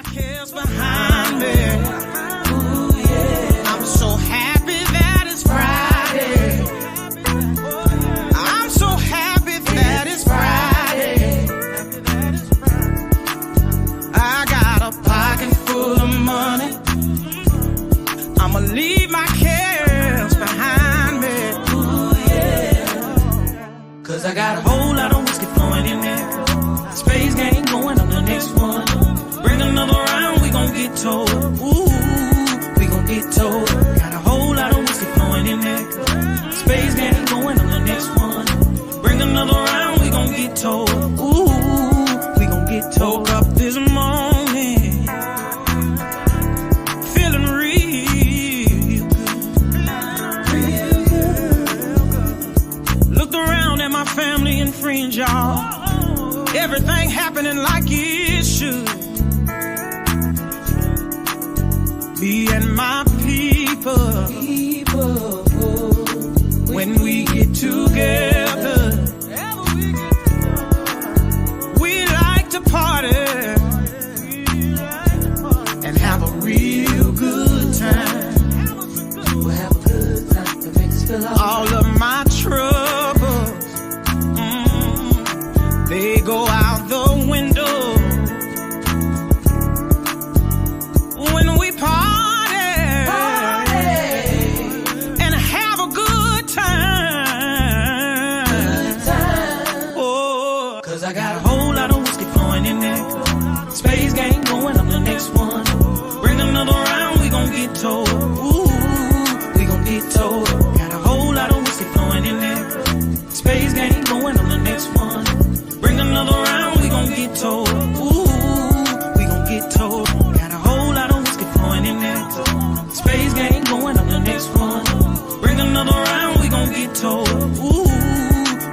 my cares behind me. Ooh, yeah. I'm so happy that it's Friday. I'm so happy that it's Friday. I got a pocket full of money. I'ma leave my cares behind me. Ooh, yeah. Cause I got a whole lot of whiskey flowing in there. Space game going on the next one. Bring another round, we gon' get told. Ooh, we gon' get told. Got a whole lot of whiskey flowing in there. Space game going on the next one. Bring another round, we gon' get told. Ooh, we gon' get told. Woke up this morning, feeling real good. Looked around at my family and friends, y'all. Everything happening like it should. Me and my people, when we get together, we like to party and have a real good time. We'll have a good time to make us feel all of my troubles, they go out the window when we party and have a good time. Oh, cause I got a whole lot of whiskey flowing in there. Space game going on the next one. Bring another round, we gon' get told. Ooh, we gon' get told. Got a whole lot of whiskey flowing in there. Space game going on the next one. Bring another round, we gon' get told. Ooh, we gon' get told. Got a whole lot of whiskey flowing in there. Space game going on the next one. Bring another round, we gon' get told. Ooh,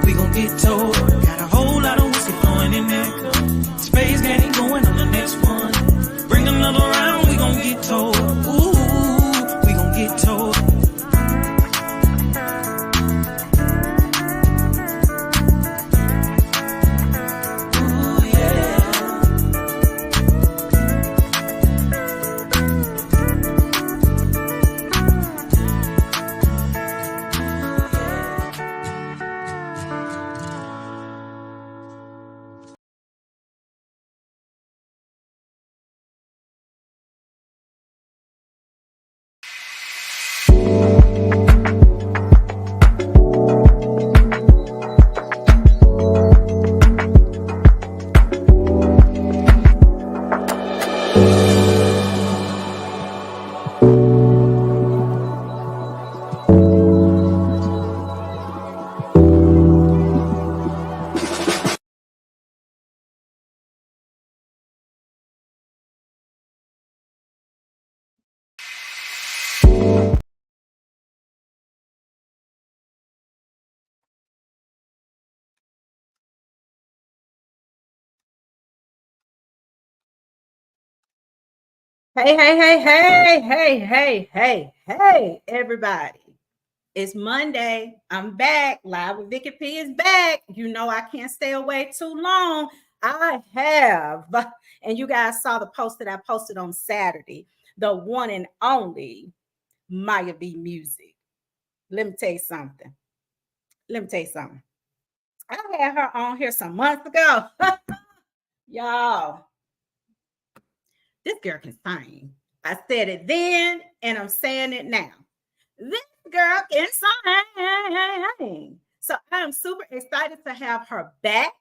we gon' get told. Got a whole lot of whiskey flowing in there. Space game going on the next one. Bring another round, we gon' get told. Ooh, we gon' get told. Hey, everybody. It's Monday. I'm back. Live with Vicky P is back. You know I can't stay away too long. I have, and you guys saw the post that I posted on Saturday, the one and only Myia B music. Let me tell you something. I had her on here some months ago. Y'all, this girl can sing. I said it then, and I'm saying it now. This girl can sing. So I'm super excited to have her back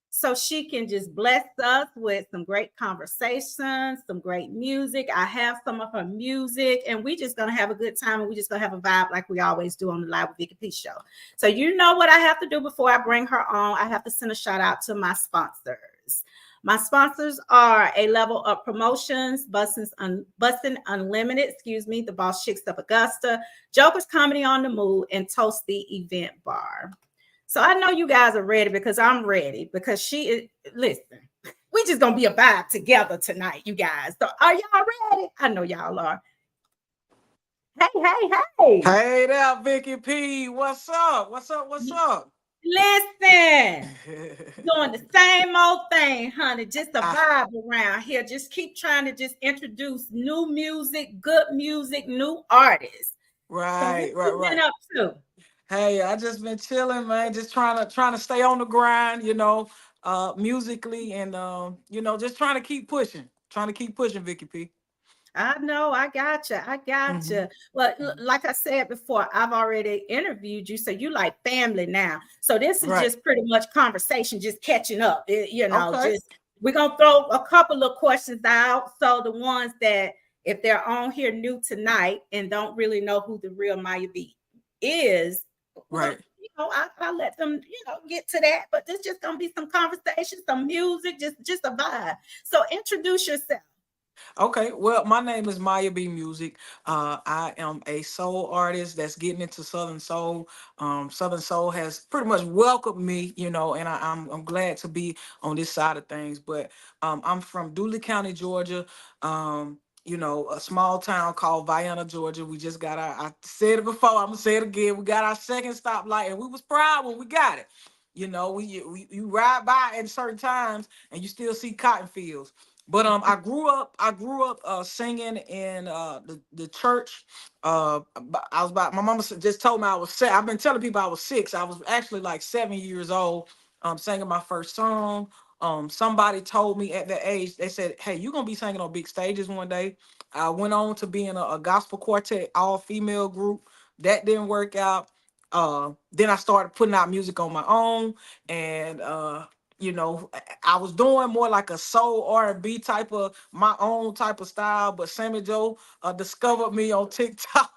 so she can just bless us with some great conversations, some great music. I have some of her music, and we just going to have a good time, and we just going to have a vibe like we always do on the Live with Vicky P show. So you know what I have to do before I bring her on. I have to send a shout out to my sponsors. My sponsors are A Level Up Promotions, Bussin' Unlimited, the Boss Chicks of Augusta, Joker's Comedy on the Move, and Toast the Event Bar. So I know you guys are ready because I'm ready because she is, listen, we just going to be a vibe together tonight, you guys. So are y'all ready? I know y'all are. Hey. Hey there, Vicky P. What's up? Listen, doing the same old thing, honey. Just a I, vibe around here. Just keep trying to just introduce new music, good music, new artists. So what right, right, you been right. up to? Hey, I just been chilling, man. Just trying to stay on the grind, musically, and just trying to keep pushing. Trying to keep pushing, Vicky P. I know, I got you. I got Hmm. you. Well, like I said before, I've already interviewed you, so you like family now. So this is Right. just pretty much conversation, just catching up. Okay. Just we're gonna throw a couple of questions out. So the ones that if they're on here new tonight and don't really know who the real Myia B is, we're gonna, Right. I'll let them, get to that. But there's just gonna be some conversation, some music, just a vibe. So introduce yourself. Okay, well, my name is Myia B Music. I am a soul artist that's getting into Southern Soul. Southern Soul has pretty much welcomed me, and I'm glad to be on this side of things. But I'm from Dooley County, Georgia. A small town called Vienna, Georgia. We just got our, I said it before, I'm gonna say it again. We got our second stoplight, and we was proud when we got it. You ride by at certain times, and you still see cotton fields. But I grew up singing in the church. I was about, my mama just told me I was I've been telling people I was 6. I was actually like 7 years old, singing my first song. Somebody told me at that age, they said, "Hey, you're gonna be singing on big stages one day." I went on to be in a gospel quartet, all female group. That didn't work out. Then I started putting out music on my own, and I was doing more like a soul R&B type of my own type of style, but Sammy Joe discovered me on TikTok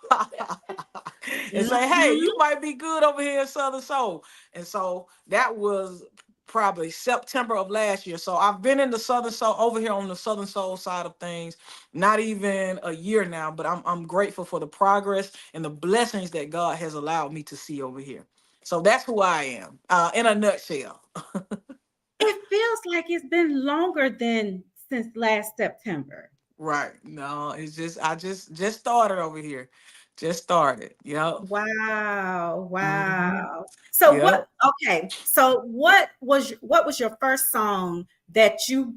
and say, "Hey, you Mhm. might be good over here in Southern Soul." And so that was probably September of last year. So I've been in the Southern Soul over here on the Southern Soul side of things, not even a year now, but I'm grateful for the progress and the blessings that God has allowed me to see over here. So that's who I am, in a nutshell. It feels like it's been longer than since last September. Right. No, it's just I just started over here. Just started. Yep. Wow, Hmm. wow. So Yep. what okay, so what was your first song that you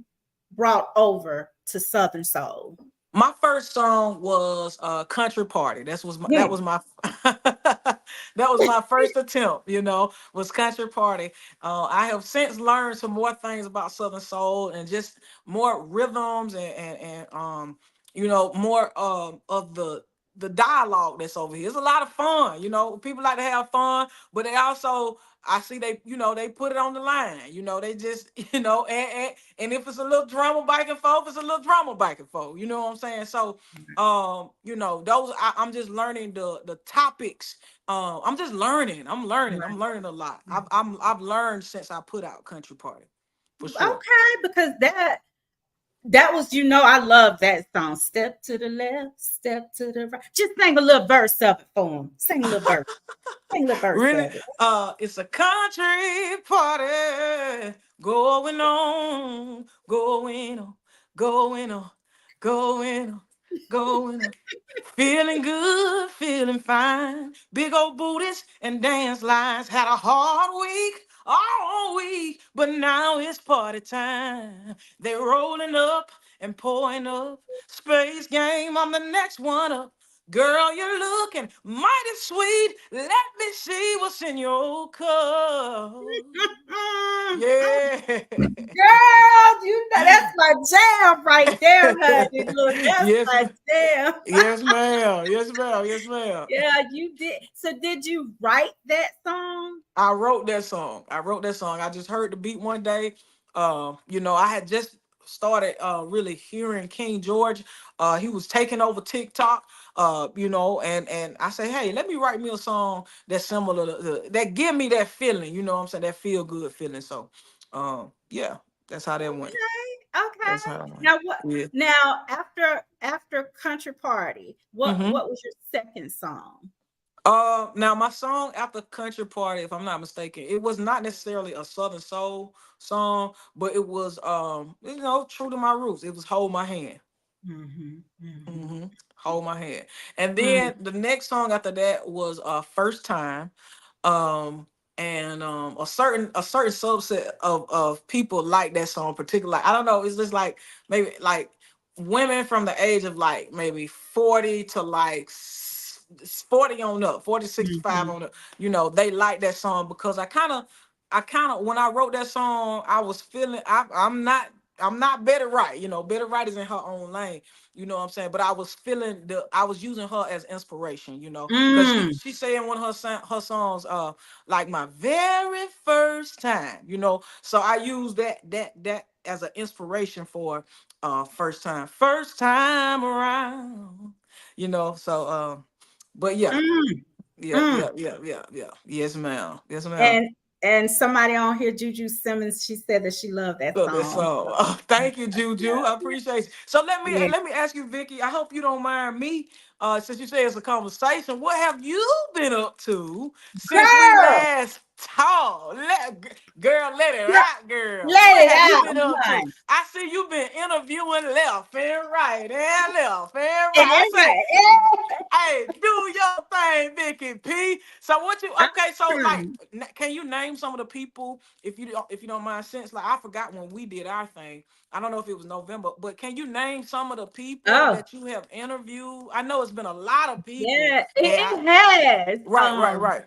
brought over to Southern Soul? My first song was Country Party. That Mm. was my that was my first attempt, was Country Party. I have since learned some more things about Southern Soul and just more rhythms and more of the dialogue that's over here. It's a lot of fun, people like to have fun, but they also, I see, they put it on the line. They just, and if it's a little drama back and forth, it's a little drama back and forth. You know what I'm saying? So, those I'm just learning the topics. I'm just learning. I'm learning. Right. I'm learning a lot. I've learned since I put out Country Party, for sure. Okay, because that was, I love that song. Step to the left, step to the right. Just sing a little verse of it for him. Sing a little verse. Sing a little verse Really? of it. It's a country party going on, going on, going on, going on, going on. Feeling good, feeling fine. Big old booties and dance lines. Had a hard week, all week, but now it's party time. They're rolling up and pouring up. Space game, I'm the next one up. Girl, you're looking mighty sweet. Let me see what's in your cup. Yeah. Girl, that's my jam right there, honey. Look, that's Yes, my jam. yes, ma'am. Yes, ma'am. Yes, ma'am. Yeah, you did. So did you write that song? I wrote that song. I wrote that song. I just heard the beat one day. I had just started really hearing King George. He was taking over TikTok. And I say, hey, let me write me a song that's similar that give me that feeling. You know what I'm saying? That feel good feeling. So, yeah, that's how that went. Okay, That's okay. how that went. Now what? Yeah. Now after Country Party, what Mm-hmm. what was your second song? Now my song after Country Party, if I'm not mistaken, it was not necessarily a Southern Soul song, but it was true to my roots. It was Hold My Hand. Mm-hmm, mm-hmm, Hmm. Hold My Hand. And mm. then the next song after that was First Time. Um and a certain subset of people like that song particularly. Like, I don't know, it's just like maybe like women from the age of like maybe 40 to like 40 on up, 40 65 Mhm. on up, they like that song because I kind of when I wrote that song, I was feeling I'm not Betty Wright. Betty Wright is in her own lane. You know what I'm saying? But I was using her as inspiration, because she Mm, she say in one of her songs, like my very first time, So I use that as an inspiration for first time around, but yeah. mm, Yeah, mm. yeah, yeah, yeah, yeah. Yes, ma'am. Yes, ma'am. And somebody on here, Juju Simmons, she said that she loved that Love this song. song. So, Oh, thank you, Juju. I appreciate you. So let me yeah. let me ask you, Vicky. I hope you don't mind me. Since you say it's a conversation, what have you been up to since we Girl, last talked? Girl, let it let rock, girl. let What it have you out, been up to? honey. I see you been interviewing left and right and left and And right. I say, right. hey, do your thing, Vicky P. So what you okay? So like, can you name some of the people if you don't mind? Since like I forgot when we did our thing. I don't know if it was November, but can you name some of the people Oh, that you have interviewed? I know it's been a lot of people, yeah, and it has. right, right, right.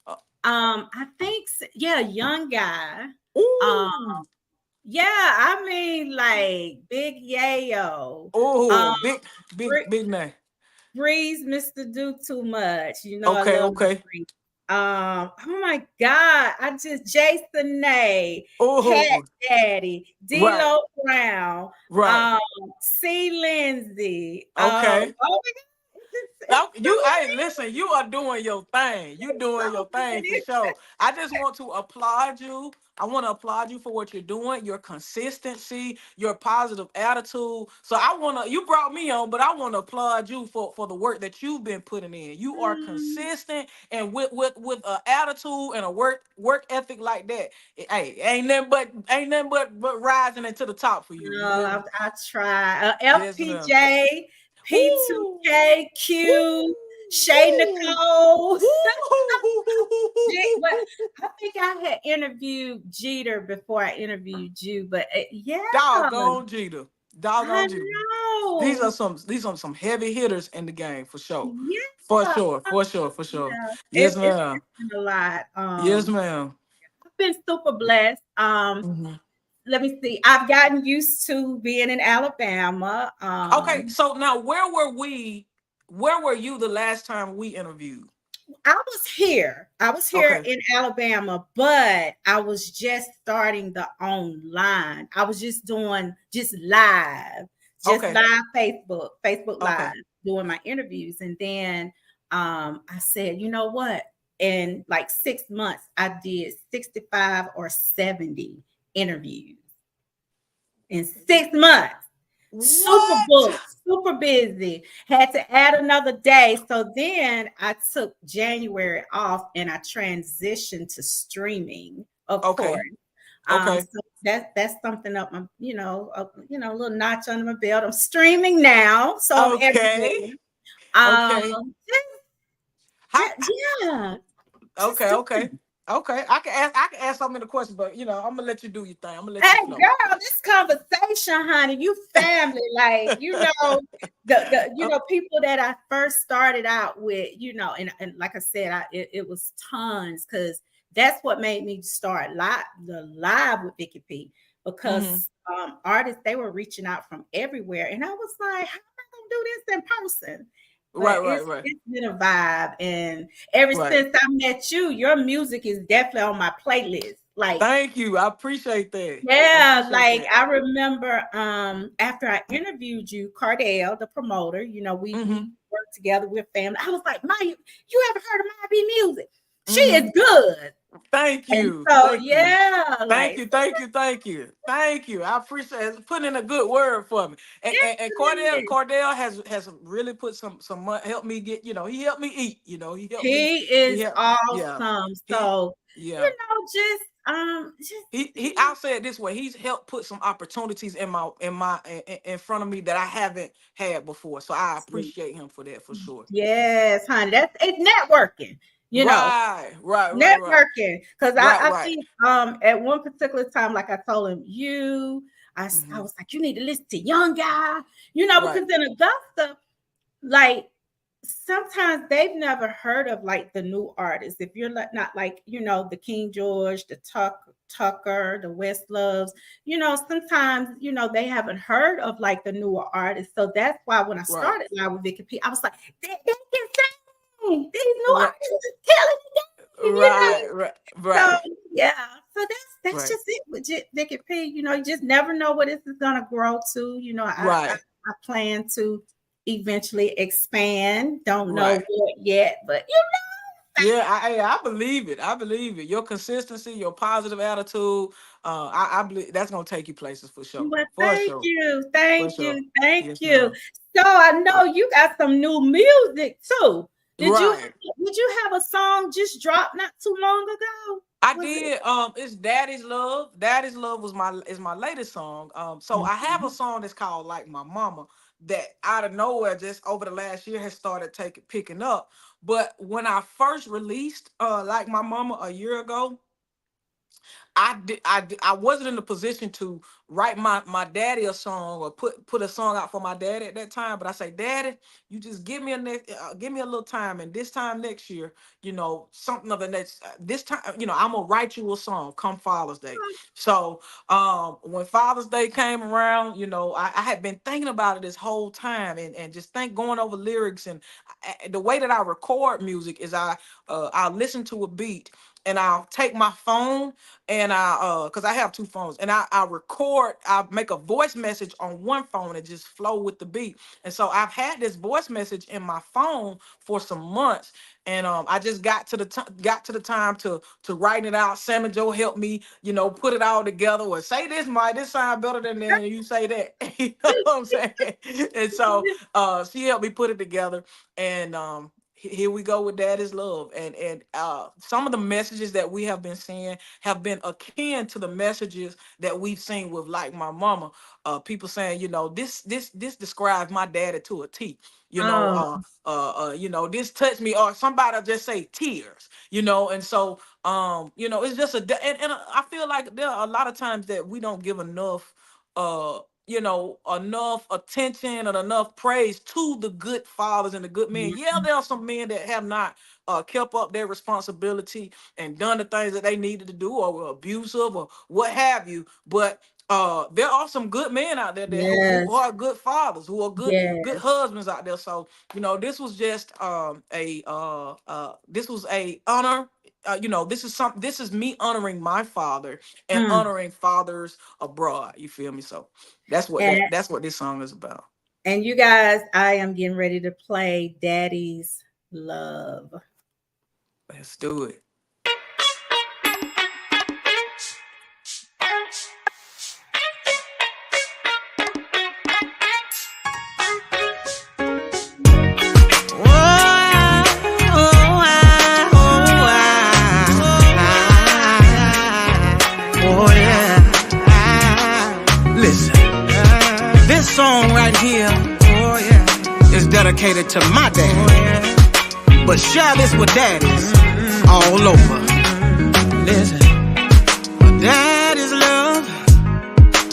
Uh, I think, yeah, young guy. Um, ooh, yeah, I mean, like Big Yayo. Um, oh, big, big, Bree- big name. Breeze, Mr. Do Too Much. I Okay, love my okay. Breeze. Oh my God, I just Jason Nay, Cat Oh, Daddy, right, D-Lo Brown, right. um, C. Lindsay. Okay. Oh my God, it's You, so hey, listen, you are doing your thing. You it's so doing your thing for many. sure. I just want to applaud you. I want to applaud you for what you're doing, your consistency, your positive attitude. So you brought me on, but I want to applaud you for the work that you've been putting in. You are Mm, consistent and with an attitude and a work ethic like that. Hey, ain't nothing but rising into the top for you. no, You hear me? I try. Yes, ma'am. FPJ, Woo! P2K, Woo! Q, Shay Woo! Nicole. But Woo! I think I had interviewed Jeter before I interviewed you. But yeah, Doggone Jeter. I Doggone Jeter. These are know. some these are some heavy hitters in the game for sure. For Yeah, sure. For sure. For sure. yeah. Yes, It's ma'am. been a lot. Yes, ma'am. I've been super blessed. Mhm. Let me see. I've gotten used to being in Alabama. Okay, so now where were you the last time we interviewed? I was here. I was here Okay. in Alabama, but I was just starting the online. I was just doing just Okay. live Facebook Okay. Live, doing my interviews. And then I said, you know what? In like 6 months, I did 65 or 70 interviews in 6 months. Super What? booked, super busy. Had to add another day. So then I took January off and I transitioned to streaming, of course. Okay. Okay. So that's something up my, a little notch under my belt. I'm streaming now, so I'm Okay. everywhere. Um, Okay. How, yeah, just okay, okay. doing. Okay. I can ask some of the questions, but I'm gonna let you do your thing. I'm gonna let you Hey flow. girl, this conversation, honey, you family, like people that I first started out with, and like I said, it was tons because that's what made me start live with Vicky P Hmm. because artists they were reaching out from everywhere, and I was like, how am I gonna do this in person? Right, But right, right, it's been a vibe, and ever right. since I met you, your music is definitely on my playlist. Like Thank you. I appreciate that. I yeah, appreciate like that. I remember after I interviewed you, Cardell, the promoter, we Hmm. worked together, we're family. I was like, Maya, you ever heard of Myia B music? She Hmm. is good. Thank And you. so Thank you. yeah, Thank like you. so Thank you. Thank you. Thank you. I appreciate it. Putting in a good word for me. And yes, Cordell has really put some helped me get, he helped me eat, he he is helped, yeah. awesome. He So, yeah. just He I'll say it this way. He's helped put some opportunities in front of me that I haven't had before. So I appreciate him for that for sure. yes, honey. That's it's networking. you know, Right. networking. Because Right, I right. think at one particular time, like I told him, I Mm-hmm. was like, you need to listen to Young Guy, you know, Right. because in Augusta, like sometimes they've never heard of like the new artists. If you're not like, you know, the King George, the Tucker, the West Loves, you know, sometimes, you know, they haven't heard of like the newer artists. So that's why when I Right. started Live with Vicky P, I was like, they can sing. These new Right. artists is killing the game, you know. Right. Right. So Right. yeah, so that's Right. just it with Vicky P. You know, you just never know what this is gonna grow to. You know, Right. I plan to eventually expand. Don't know Right. what yet, but Yeah, I believe it. I believe it. Your consistency, your positive attitude, I believe that's gonna take you places for sure. well, For sure. For thank sure. you, thank Yes, you. ma'am. So I know you got some new music too. Right. Did you have a song just dropped not too long ago? I Was it? did. It's Daddy's Love. Daddy's Love was my latest song. So I have a Mhm. song that's called Like My Mama that out of nowhere just over the last year has started taking picking up. But when I first released Like My Mama a year ago, I wasn't in a position to write my daddy a song or put a song out for my daddy at that time. But I say, Daddy, you just give me a little time, and this time next year, you know, something of the next this time, you know, I'm gonna write you a song come Father's Day. So when Father's Day came around, you know, I had been thinking about it this whole time, and just going over lyrics, and the way that I record music is I'll listen to a beat and I'll take my phone and because I have two phones, and I record, I make a voice message on one phone and just flow with the beat. And so I've had this voice message in my phone for some months, and I just got to the time to write it out. Sam and Joe helped me, you know, put it all together. Or say this sound better than that, and you say that. You know what I'm saying? And so she helped me put it together, and here we go with Daddy's Love. And some of the messages that we have been seeing have been akin to the messages that we've seen with Like My Mama. People saying, you know, this describes my daddy to a T. You know, Oh, you know, this touched me, or somebody just say tears, you know. And so you know, it's just and I feel like there are a lot of times that we don't give enough you know, enough attention and enough praise to the good fathers and the good men. yeah. Yeah, there are some men that have not kept up their responsibility and done the things that they needed to do, or were abusive or what have you. But there are some good men out there who Yes. are good fathers, who are good Yes. husbands out there. So you know, this was just this was a honor. You know, this is me honoring my father and Mm. honoring fathers abroad. You feel me? So And that's what this song is about. you guys, I am getting ready to play Daddy's Love. Let's do it. Oh yeah. Listen, this song right here, oh yeah, is dedicated to my dad. Oh yeah. But share this with daddies all over. Listen, my daddy's love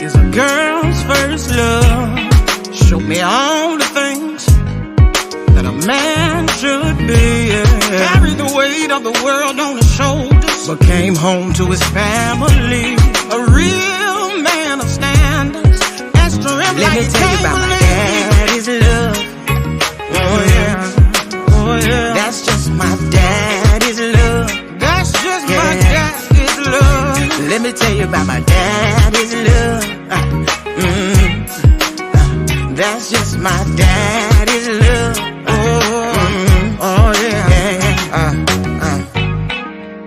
is a girl's first love. Show me all the things that a man should be. Yeah. Carry the weight of the world on his shoulders, but came home to his family a real man of standards and strength. Let me tell you about my daddy's love. Oh yeah, oh yeah. That's just my daddy's love. That's just my daddy's love. Let me tell you about my daddy's love. That's just my daddy's love. Oh yeah.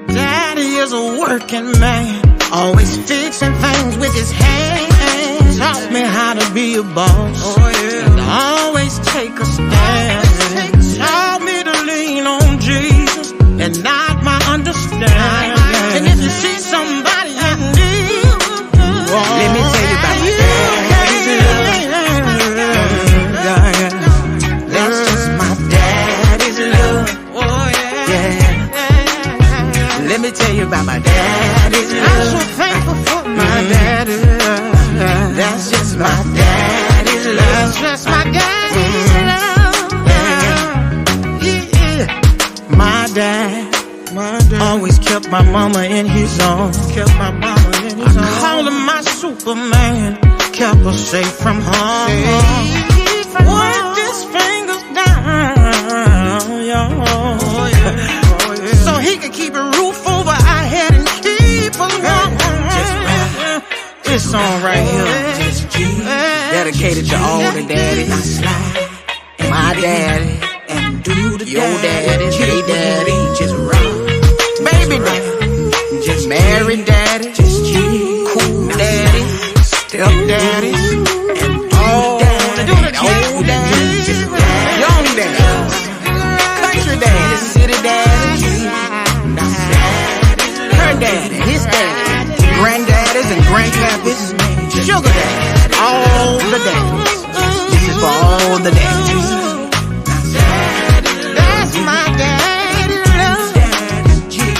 Daddy is a working man, always fixing things with his hands. Taught me how to be a boss. Oh yeah. And always take a stand. Taught me to lean on Jesus and not my understanding. And if you see somebody in need, let me tell you about my daddy's love. That's just my daddy's love. Oh yeah. tell you about my daddy's love. I'm so thankful for my daddy's love. That's just my daddy's love. That's just my daddy's love. Yeah. My dad always kept my mama in his arms. Kept my mama in his arms. I call him my Superman. Kept her safe from harm. Worked his fingers down, yo. So he could keep a roof over our head and keep us warm. This song right here, dedicated to all the daddies. My daddy and do the your daddy, J daddy, just rock. Baby daddy, just married daddy, just cool daddy, step daddy, and all the old daddy, young daddy, country daddy, city daddy, her daddy, his daddy, granddaddies and grandpappies, sugar daddy, all the daddies. This is for all the daddies. That's my daddy love.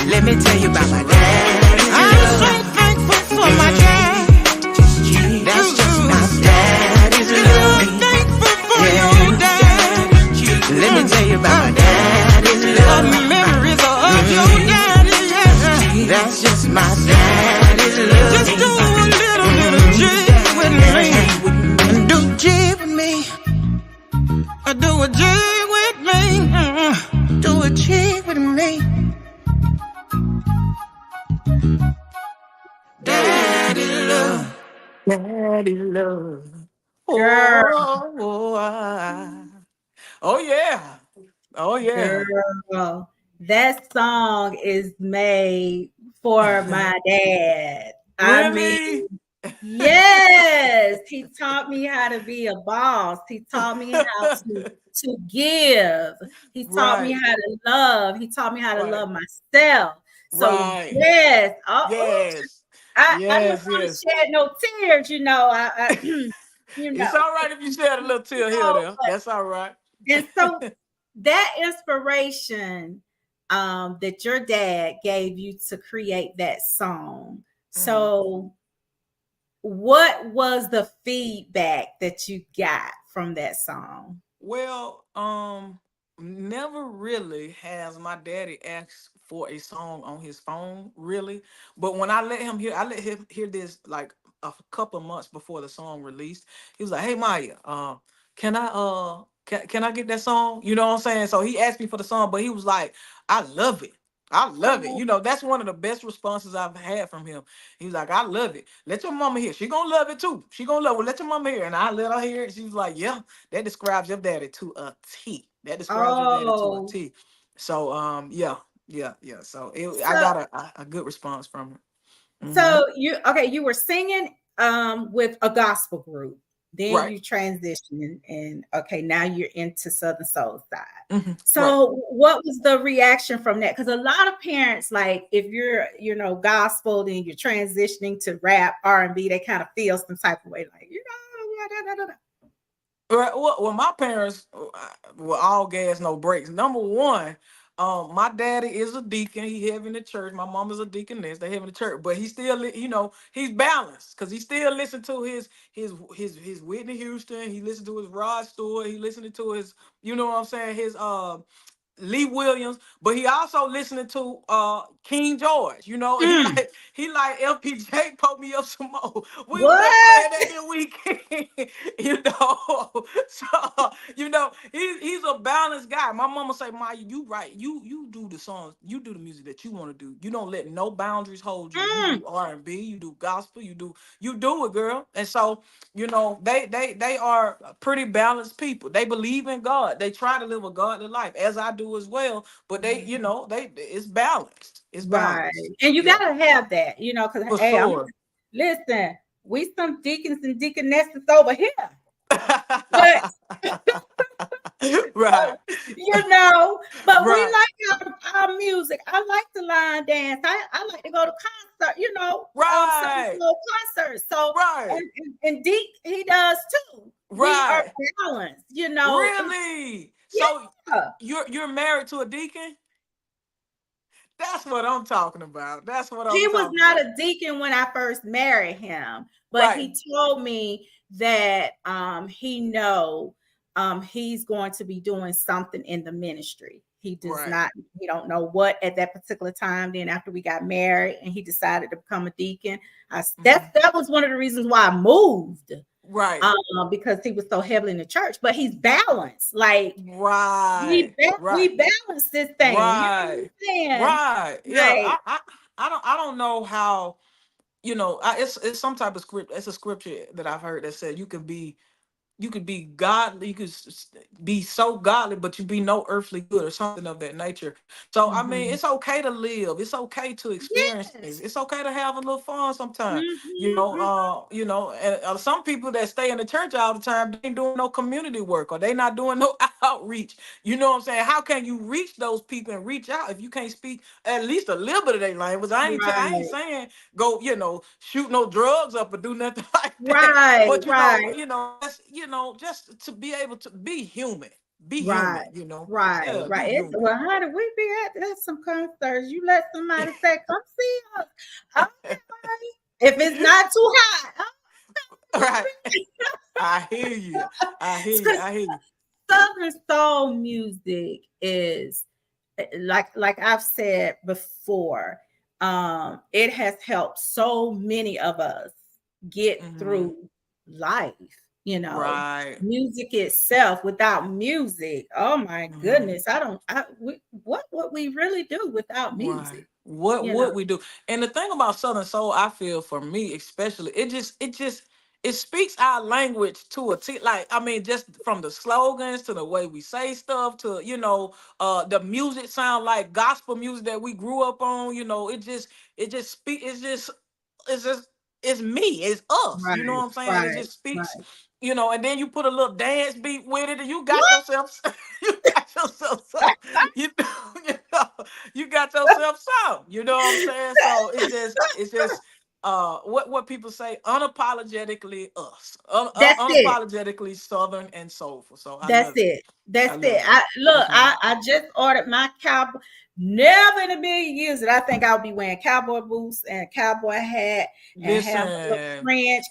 Let me tell you about my daddy. I'm so thankful for my dad. That's just my daddy's love. Thankful for your dad. Let me tell you about my daddy's love. Memories of your daddy. That's just my daddy's love. Just do a little jig with me. And do jig with me. Do a jig with me. Do a jig with me. Daddy love. Daddy love. Girl, Oh yeah. Oh yeah. girl, that song is made for my dad. I mean, Really? yes, he taught me how to be a boss. He taught me how to give. He taught me Right. how to love. He taught me how to Right. love myself. So Right. yes, Yes. I didn't Yes. want to Yes. shed no tears, you know. You It's know, all right if you shed a little tear here or so, there. That's all right. and so that inspiration that your dad gave you to create that song. Mhm. So what was the feedback that you got from that song? Well, never really has my daddy asked for a song on his phone, really. But when I let him hear this like a couple of months before the song released. He was like, "Hey Maya, can I get that song?" You know what I'm saying? So he asked me for the song, but he was like, "I love it. I love it." Oh, You know, that's one of the best responses I've had from him. He was like, "I love it. Let your mama hear. She gonna love it too. She gonna love it. Let your mama hear." And I let her hear it. She was like, "Yeah, that describes your daddy to a T. That describes your daddy to a oh. T." So yeah, yeah, yeah. So I So got a good response from her. so you were singing with a gospel group. Then Right. you transitioned and okay, now you're into Southern Soul side. Right. So what was the reaction from that? Because a lot of parents, like if you're, gospel, then you're transitioning to rap, R&B, they kind of feel some type of way, like, da, da, da, da. Right. Well, my parents were all gas, no brakes. Number one, my daddy is a deacon. He heavy in the church. My mom is a deaconess. They heavy in the church, but he still, he's balanced because he still listen to his Whitney Houston. He listened to his Rod Stewart. He listening to his, you know what I'm saying, his Lee Williams, but he also listening to King George. You know, he Mm, like LPJ. Poke me up some more. We was at what? playing that here weekend. You know, so he's a balanced guy. My mama say, Maya, you right. You do the songs. You do the music that you want to do. You don't let no boundaries hold you. You Mm, do R&B. You do gospel. You do it, girl. And so they are pretty balanced people. They believe in God. They try to live a godly life, as I do as well. But they it's balanced. It's right. balanced. And you Yeah, gotta have that, because for hey, sure. listen, we some deacons and deaconesses over here. But Right, you know, but we right, like our music. I like to line dance. I like to go to concert, some right, little concerts. So right, and Deke, he does too. We are right. balanced, Really? So yeah. you're married to a deacon? That's what I'm talking about. That's what I'm He was talking not about. a deacon when I first married him, but Right. he told me that he know he's going to be doing something in the ministry. He does Right. not, he don't know what at that particular time. Then after we got married and he decided to become a deacon, Mhm. that was one of the reasons why I moved. Right. Because he was so heavily in the church, but he's balanced. Like Right. Right. we balance this thing. You know what Right. I'm saying? Right. Yeah. Like, I don't know how, it's some type of script. It's a scripture that I've heard that said you could be godly, be so godly, but you be no earthly good or something of that nature. So I mean, mhm. it's okay to live. It's okay to experience things. Yes. It's okay to have a little fun sometimes. Mhm. And some people that stay in the church all the time, they ain't doing no community work or they not doing no outreach. You know what I'm saying? How can you reach those people and reach out if you can't speak at least a little bit of their language? I ain't Right. saying go, shoot no drugs up or do nothing like that. Right. But Right. just to be able to be human, be Right. human, Right. yeah, be Right. human. Well, how did we be at some concerts? You let somebody say, "Come see us." Okay, honey. If it's not too hot, Right. I hear you. I hear you. because I hear you. Southern soul music is like I've said before, it has helped so many of us get Hmm. through life, you know. Right. Music itself, without music, oh my Hmm. goodness, what would we really do without Right. music, What you know? would we do? And the thing about Southern Soul, I feel for me especially, it speaks our language to a T. Like, I mean, just from the slogans to the way we say stuff to, the music sound like gospel music that we grew up on. It's just it's me, it's us. You know Right, what I'm saying? It right, just speaks, right. and then you put a little dance beat with it, and you got What? yourself, you got yourself some, you know, you know, you got yourself some. You know what I'm saying? So it's just what people say, unapologetically us, That's it. unapologetically Southern and soulful. So I That's love it. it. I That's it. love it. Look, Yes, ma'am. I just ordered my cowboy. Never in a million years that I think I'll be wearing cowboy boots and a cowboy hat and have a little Listen. French.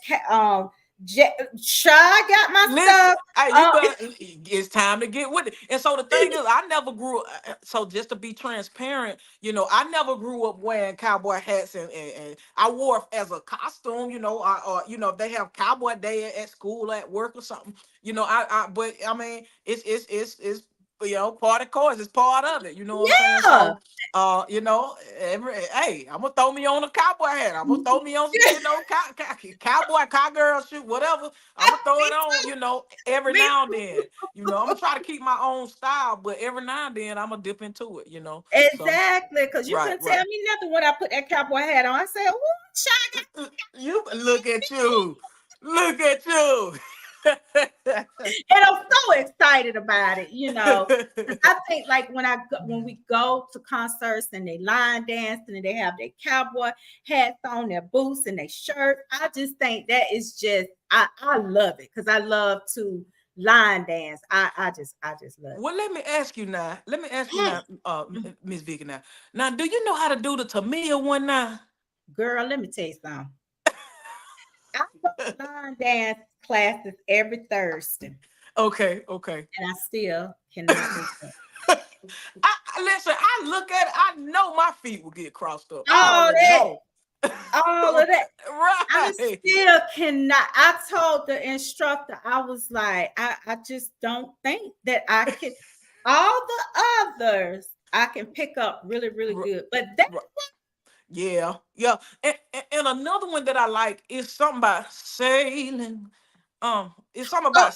Shy got my Listen, stuff. hey, you Uh, better. It's time to get with it. And so the thing is, I never grew. So just to be transparent, I never grew up wearing cowboy hats, and I wore it as a costume. Or if they have cowboy day at school, at work, or something. But I mean, it's part of course. It's part of it. You know what I'm saying? yeah. So hey, I'm gonna throw me on a cowboy hat. I'm gonna throw me on some, cowboy, cowgirl shoot, whatever. I'm gonna throw Me it on, every me now and then. I'm gonna try to keep my own style, but every now and then I'm gonna dip into it. So exactly, because you right, couldn't tell right. me nothing when I put that cowboy hat on. I said, "Ooh, Shy You look at you. Look at you. and I'm so excited about it, you know. 'Cause I think like when we go to concerts and they line dancing and they have their cowboy hats on, their boots and their shirts, I just think that is just I love it because I love to line dance. I just love Well, let me ask you now. Let me ask you it. now, Miss Vicky. Now, do you know how to do the Tamia one now? Girl, let me tell you something. I go to line dance classes every Thursday, Okay, okay. and I still cannot do it. Listen. I look at it. I know my feet will get crossed up. I All already that, know. all of that. I Right. still cannot. I told the instructor, I was like, I just don't think that I can. All the others I can pick up really, really R- good. But that, r- yeah, yeah. And another one that I like is something about sailing. It's something oh, about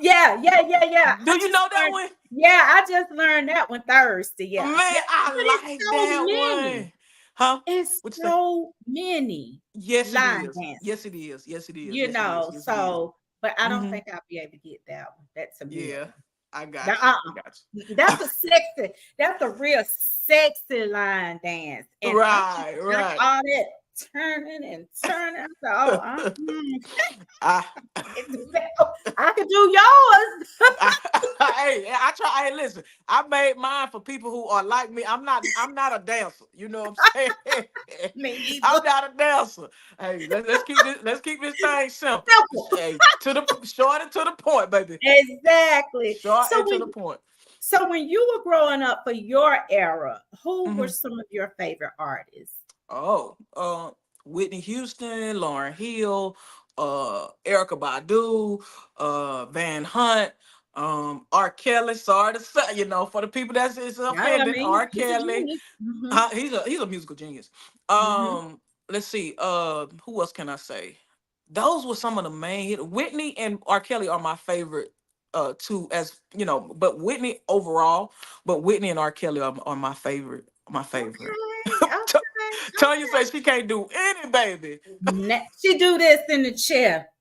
yeah, yeah, yeah, yeah. Do you know that one? I just learned that one Thursday. Yeah. Yeah. Man, But I it's like so that many. one. Huh? It's What you say? so many Yes, it line is. dances, Yes, it is. Yes, it is. Yes, it is. Yes, it is. so but I don't Mm-hmm. think I'll be able to get that one. That's a meal. Yeah, I got you. Now, I got that's a sexy, that's a real sexy line dance. you. And Right, I'm right. all that turning and turning. So, I I, I could do yours. I try. Hey, listen, I made mine for people who are like me. I'm not a dancer. You know what I'm saying? Me either. I'm not a dancer. Hey, let's keep this thing simple. Simple. Hey, short and to the point, baby. Exactly. Short and to the point. So when you were growing up for your era, who were Mhm. some of your favorite artists? Oh, Whitney Houston, Lauryn Hill, Erykah Badu, Van Hunt, R. Kelly. Sorry to say, for the people that's I offended, mean, R. he's a Kelly. genius. He's a musical genius. Mhm. Let's see. Who else can I say? Those were some of the main hit. Whitney and R. Kelly are my favorite. Two, as you know, but Whitney overall, but Whitney and R. Kelly are my favorite. My favorite. Okay, Tanya says she can't do any, baby. She do this in the chair.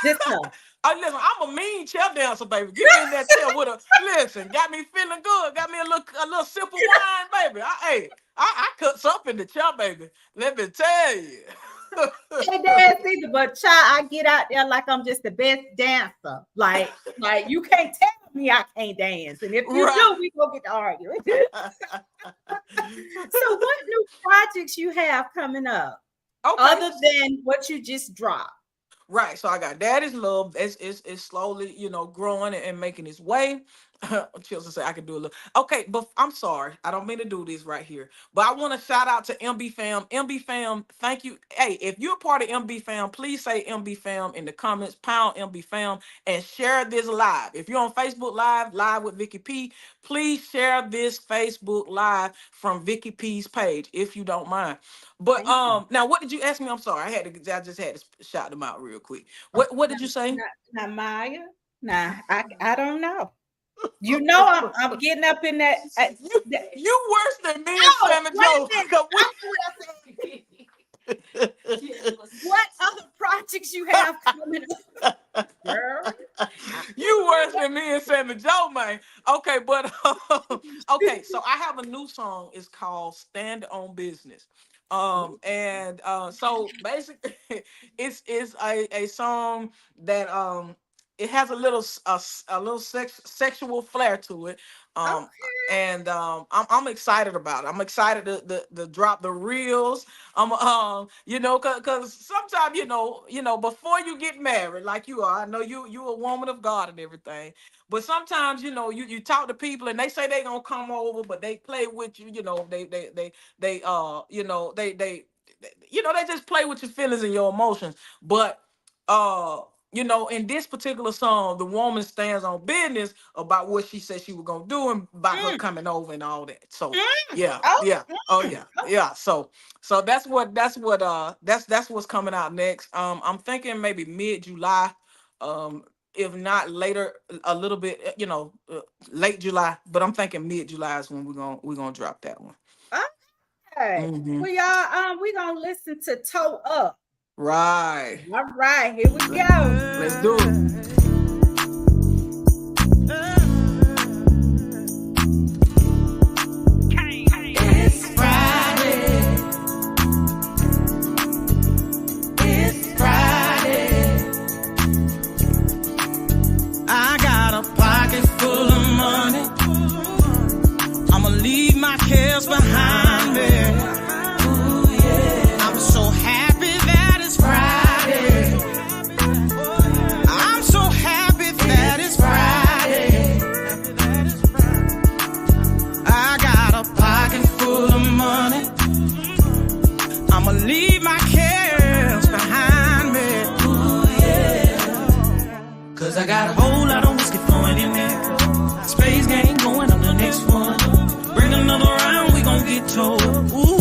This stuff. Listen, I'm a mean chair dancer, baby. Get me in that chair with a listen. Got me feeling good. Got me a little sip of wine, baby. I cut up in the chair, baby. Let me tell you. Can't dance either, but child, I get out there like I'm just the best dancer. Like you can't tell me I can't dance, and if you do, we gonna get to argue. So, what new projects you have coming up, other than what you just dropped? Right, so I got Daddy's Love. It's slowly, growing and making its way. Chelsea say I can do a little. Okay, but I'm sorry, I don't mean to do this right here, but I want to shout out to MB Fam. MB Fam, thank you. Hey, if you're a part of MB Fam, please say MB Fam in the comments. Pound MB Fam and share this live. If you're on Facebook Live with Vicky P, please share this Facebook Live from Vicky P's page, if you don't mind. But now what did you ask me? I'm sorry, I just had to shout them out real quick. What did you say? Now, Myia. Nah, I don't know. You know I'm getting up in that. You worse than me and Sammy Joe. What other projects you have coming up, girl? You worse than me and Sammy Joe, man. Okay, but okay, so I have a new song. It's called "Stand on Business." So basically, it's a song that it has a little sexual flair to it. And I'm excited about it. I'm excited to drop the reels. Cause sometimes before you get married, like you are, I know you a woman of God and everything. But sometimes you talk to people and they say they gonna come over, but they play with you. They just play with your feelings and your emotions. But in this particular song, the woman stands on business about what she said she was gonna do and about her coming over and all that. So yeah. So that's what's coming out next. I'm thinking maybe mid-July. If not later, a little bit, late July. But I'm thinking mid-July is when we're gonna drop that one. Okay. Mm-hmm. Well, y'all, we're gonna listen to Toe Up. Right. All right, here we go. Let's do it. It's Friday. It's Friday. I got a pocket full of money. I'ma leave my cares behind me. Ooh, yeah. I'm so happy that it's Friday. I'm so happy that it's Friday. I got a pocket full of money. I'ma leave my cares behind me. Ooh, yeah. Cause I got a whole lot of whiskey flowing in there. Space game going on the next one. Bring another round, we gon' get told. Ooh,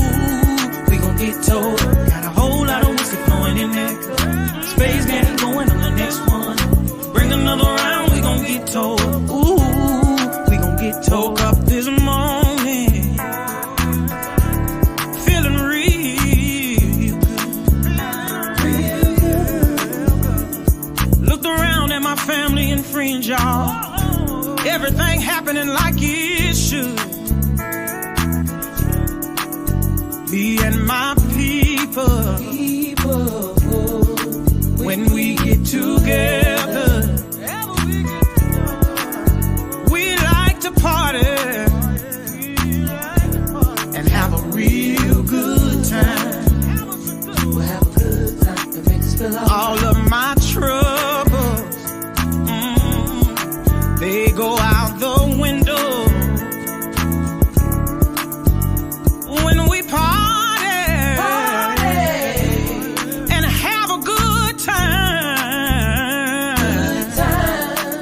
we gon' get told. Got a whole lot of whiskey flowing in there. Space game going on the next one. Bring another round, we gon' get told. Ooh, we gon' get told. Up this morning, feeling real good. Looked around at my family and friends, y'all. Everything happening like it should. Me and my people people. When we get together, we like to party and have a real good time. We'll have a good time to make us feel all of my troubles. They go out the window when we party and have a good time.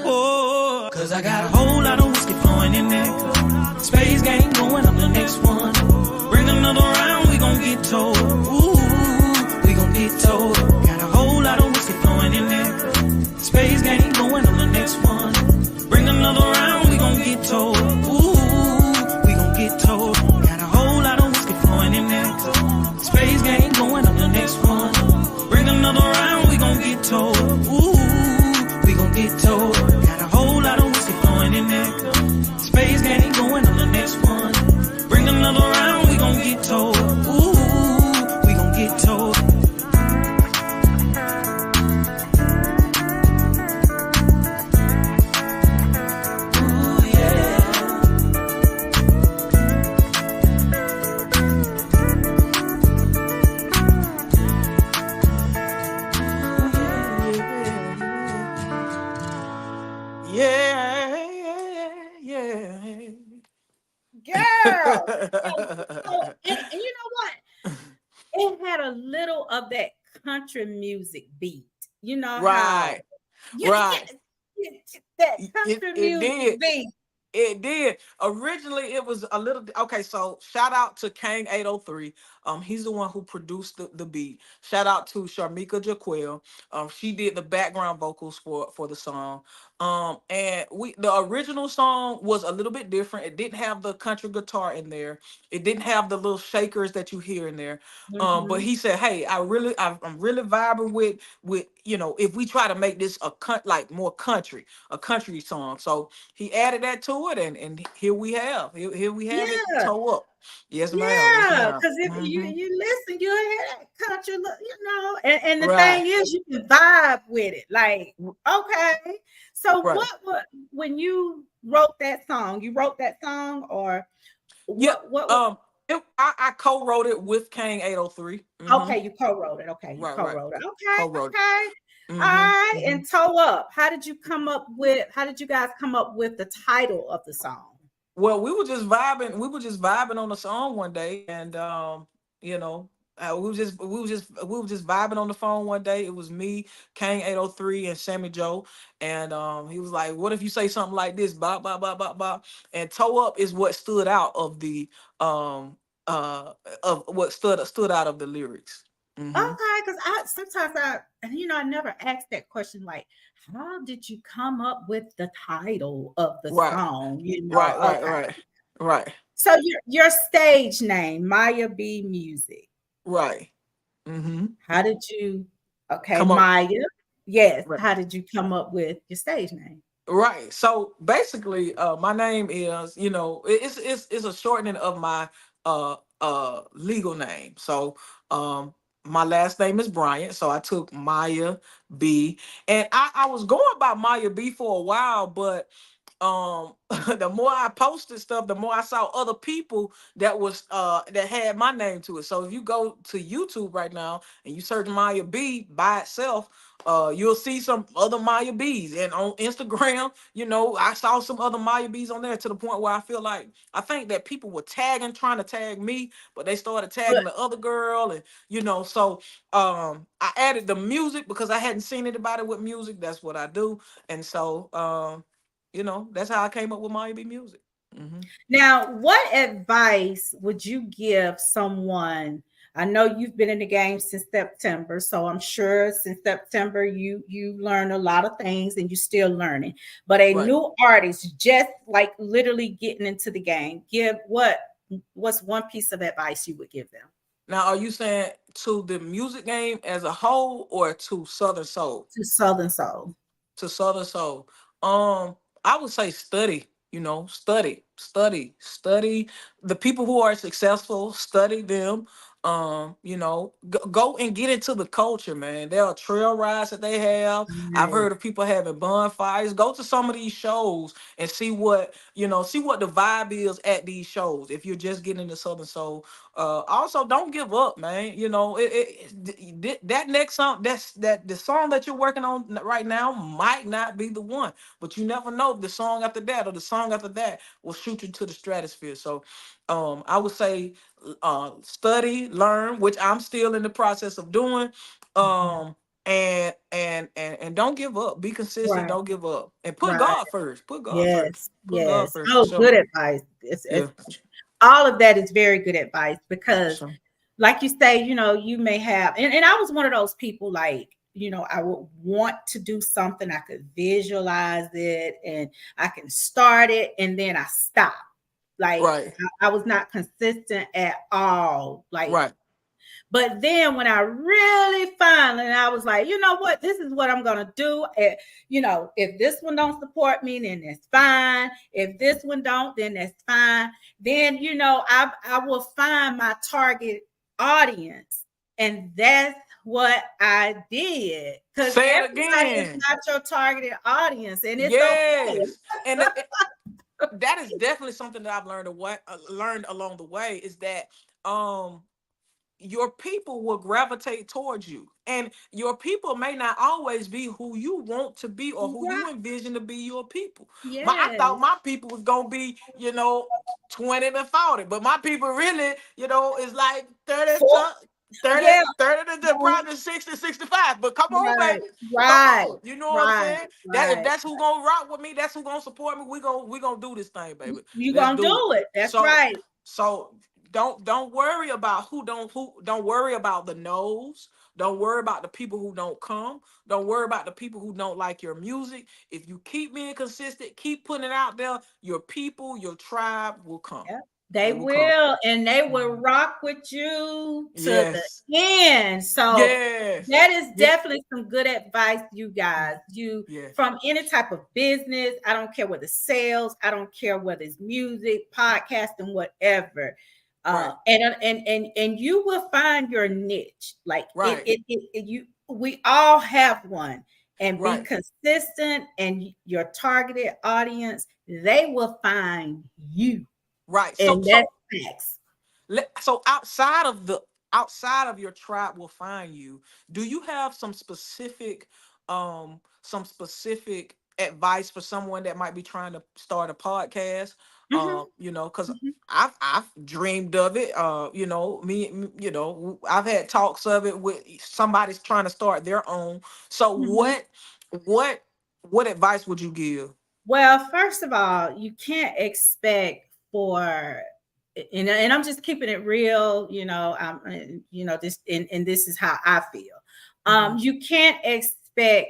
Oh, 'cause I got a whole lot of whiskey flowing in there. Space game going up the next one. Bring another round, we gon' get told. Ooh, we gon' get told. Got a whole lot of whiskey flowing in there. Space game going up the next one. Bring another round, we gon' get told. Ooh, we gon' get told. Got a whole lot of whiskey flowing in there. Space game going up the next one. Bring another round, we gon' get told. Ooh, we gon' get told. Got a whole lot of whiskey flowing in there. Space game going up the next one. Bring another round, we gon' get told. Ooh, we gon' get told. Yeah, yeah, Girl. yeah. And you know what? It had a little of that country music beat. You know how Right, you, right. that It country it music did. beat. It did. Originally, it was a little okay. So shout out to Kang 803. He's the one who produced the beat. Shout out to Sharmika Jaquel. She did the background vocals for the song. And the original song was a little bit different. It didn't have the country guitar in there. It didn't have the little shakers that you hear in there. But Mhm. he said, "Hey, I'm really vibing with if we try to make this like more country, a country song." So he added that to it, and here we have it. Yeah. Toe up, yes, ma'am. Yes, Yeah, ma'am. because if you Hmm. you listen, you'll hear that country, and the Right, thing is, you can vibe with it. Like, okay, so right. what when you wrote that song, you wrote that song, or Yep. what was I co-wrote it with Kang 803. Mm-hmm. okay? You co-wrote it. Okay, you Right, right. co-wrote it. Okay, Co-wrote it. okay, all Mm-hmm. right. Mm-hmm. And toe up. How did you come up with? How did you guys come up with the title of the song? Well, we were just vibing. We were just vibing on the song one day, and you know, we were just vibing on the phone one day. It was me, Kang 803, and Sammy Joe, and he was like, "What if you say something like this, bop bop bop bop bop?" And toe up is what stood out of the um of what stood out of the lyrics. Hmm. Okay, because I sometimes I never asked that question like, how did you come up with the title of the Right, song? right, right, Okay. right, right, So your stage name, Myia B Music. right. Hmm. How did you okay, Come up. Myia? Yes. Right. How did you come up with your stage name? Right. So basically, my name is, it's a shortening of my legal name. So my last name is Bryant. So I took Myia B. And I was going by Myia B for a while, but the more I posted stuff, the more I saw other people that had my name to it. So if you go to YouTube right now and you search Myia B by itself, you'll see some other Myia B's. And on Instagram, I saw some other Myia B's on there, to the point where I think that people were trying to tag me, but they started But tagging the other girl. And so I added the music because I hadn't seen anybody with music. That's what I do. And so that's how I came up with Myia B Music. Hmm. now, what advice would you give someone? I know you've been in the game since September, so I'm sure since September you learned a lot of things and you're still learning. But a Right. new artist just like literally getting into the game, what's one piece of advice you would give them? Now, are you saying to the music game as a whole, or to Southern Soul? To Southern Soul. To Southern Soul. I would say study, study. The people who are successful, study them. You know, go and get into the culture, man. There are trail rides that they have. I've Right. heard of people having bonfires. Go to some of these shows and see what, you know, see what the vibe is at these shows. If you're just getting into Southern Soul, also don't give up, man. You know, that next song, that the song that you're working on right now might not be the one, but you never know. The song after that or the song after that will shoot you to the stratosphere. So, I would say study, learn, which I'm still in the process of doing. Mhm. And don't give up. Be consistent. Right. Don't give up. And put Right. God first. Put God first. Yes. Put God Yes. first for Oh, sure. good advice. It's Yeah. all of that is very good advice because So like you say, you may have, and I was one of those people like, I would want to do something, I could visualize it and I can start it and then I stop. Like right. I was not consistent at all. Like, Right. but then when I really finally, I was like, you know what, this is what I'm gonna do. If this one don't support me, then that's fine. If this one don't, then that's fine. Then I will find my target audience, and that's what I did. Because Say it everybody is again. not your targeted audience, and it's okay. Yes. And that is definitely something that I've learned along the way is that um your people will gravitate towards you, and your people may not always be who you want to be or who you Right. envision to be your people. I thought Yes. my people was gonna be, 20 to 40, but my people really, is like 30 For, to 30 yeah. 30 to probably 60, 65. But come on, Right, baby. Come right, on. You know what I'm right, saying? That if right. that's who gonna rock with me, that's who gonna support me. We gonna do this thing, baby. You Let's gonna do it. do it. That's So right. so don't worry about don't worry about the no's. Don't worry about the people who don't come. Don't worry about the people who don't like your music. If you keep being consistent, keep putting it out there, your people, your tribe will come. Yep. They They will come. will, and they will rock with you to the Yes. end. So Yes. that is Yeah. definitely some good advice, you guys. You Yes. from any type of business, I don't care whether it's sales, I don't care whether it's music, podcasting, whatever. Right. And you will find your niche. Like Right. we all have one. And be Right. consistent, and your targeted audience, they will find you. Right. So And that's so facts. so outside of your tribe will find you. Do you have some specific advice for someone that might be trying to start a podcast? Mhm, Because mhm, I've dreamed of it. I've had talks of it with somebody's trying to start their own. So mhm. what what advice would you give? Well, first of all, you can't expect for, and I'm just keeping it real, this, and this is how I feel. Hmm. You can't expect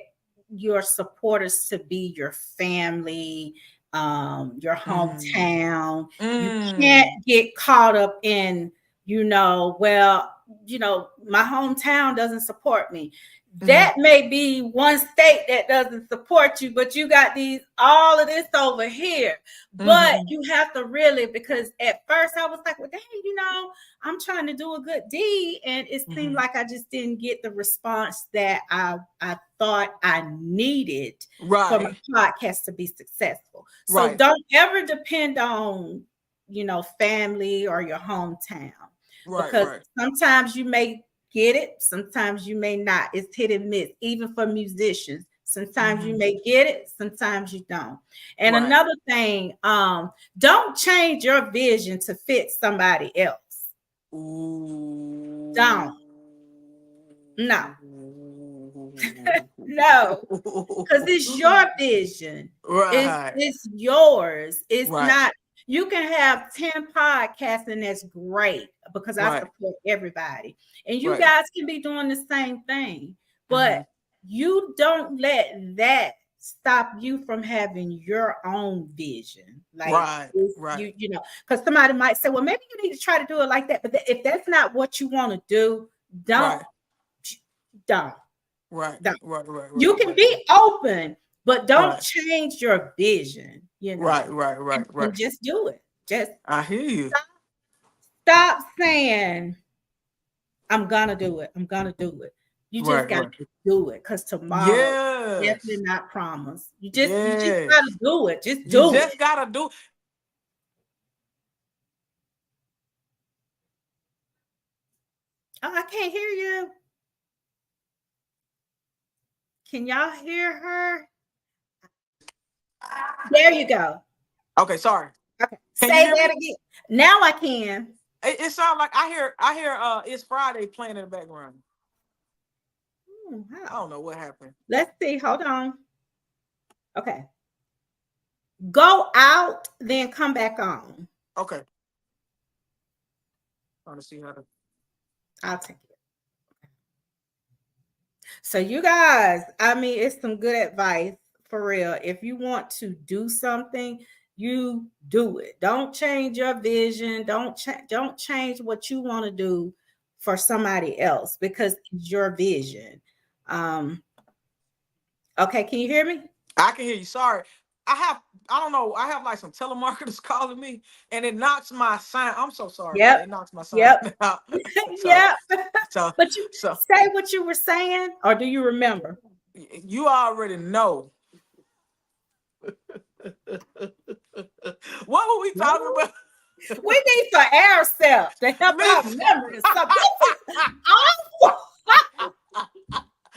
your supporters to be your family, your Mm. hometown. You can't Mm. get caught up in, well, my hometown doesn't support me. Mm-hmm. That may be one state that doesn't support you, but you got all of this over here. But Mm-hmm. you have to really, because at first I was like, well, dang, I'm trying to do a good deed. And it seemed Mm-hmm. like I just didn't get the response that I thought I needed for my Right. podcast to be successful. So Right. don't ever depend on, family or your hometown, Right. because Right. sometimes you may get it, sometimes you may not. It's hit and miss, even for musicians. Sometimes you Mm-hmm. may get it, sometimes you don't. And Right. another thing, don't change your vision to fit somebody else. Ooh. Don't. No. No. Because it's your vision. It's Right. it's yours. It's Right. not. You can have 10 podcasts, and that's great because I Right. support everybody. And you Right. guys can be doing the same thing. Mm-hmm. But you don't let that stop you from having your own vision. Like, Right. if Right. because somebody might say, well, maybe you need to try to do it like that. But if that's not what you want to do, don't, Right. don't, Right. don't. Right. Right. You Right. can Right. be open, but don't Right. change your vision, Right. Right. and, Right. and Right. just do it. Just I hear you. stop saying, I'm gonna do it. I'm gonna do it. You just Right, got right. to do it because tomorrow definitely Yes. not promised. You just gotta Yes. do it. Just You do it. just gotta do. Oh, I can't hear you. Can y'all hear her? There you go. Okay, sorry. Okay. Can you Say hear that me? again. Now I can. It sounds like I hear it's Friday playing in the background. I Wow. don't know what happened. Let's see. Hold on. Okay. Go out, then come back on. Okay. Trying to see how to. I'll take it. So you guys, I mean, it's some good advice for real. If you want to do something, you do it. Don't change your vision. Don't change what you want to do for somebody else because it's your vision. Um, okay, can you hear me? I can hear you. Sorry. I don't know. I have like some telemarketers calling me and it knocks my sign. I'm so sorry for that. Yep. It knocks my sign Yep. out. So Yep. so But you so say what you were saying, or do you remember? you already know. What were we talking about? We need some air cells to help our Listen. memory or something. This is awful.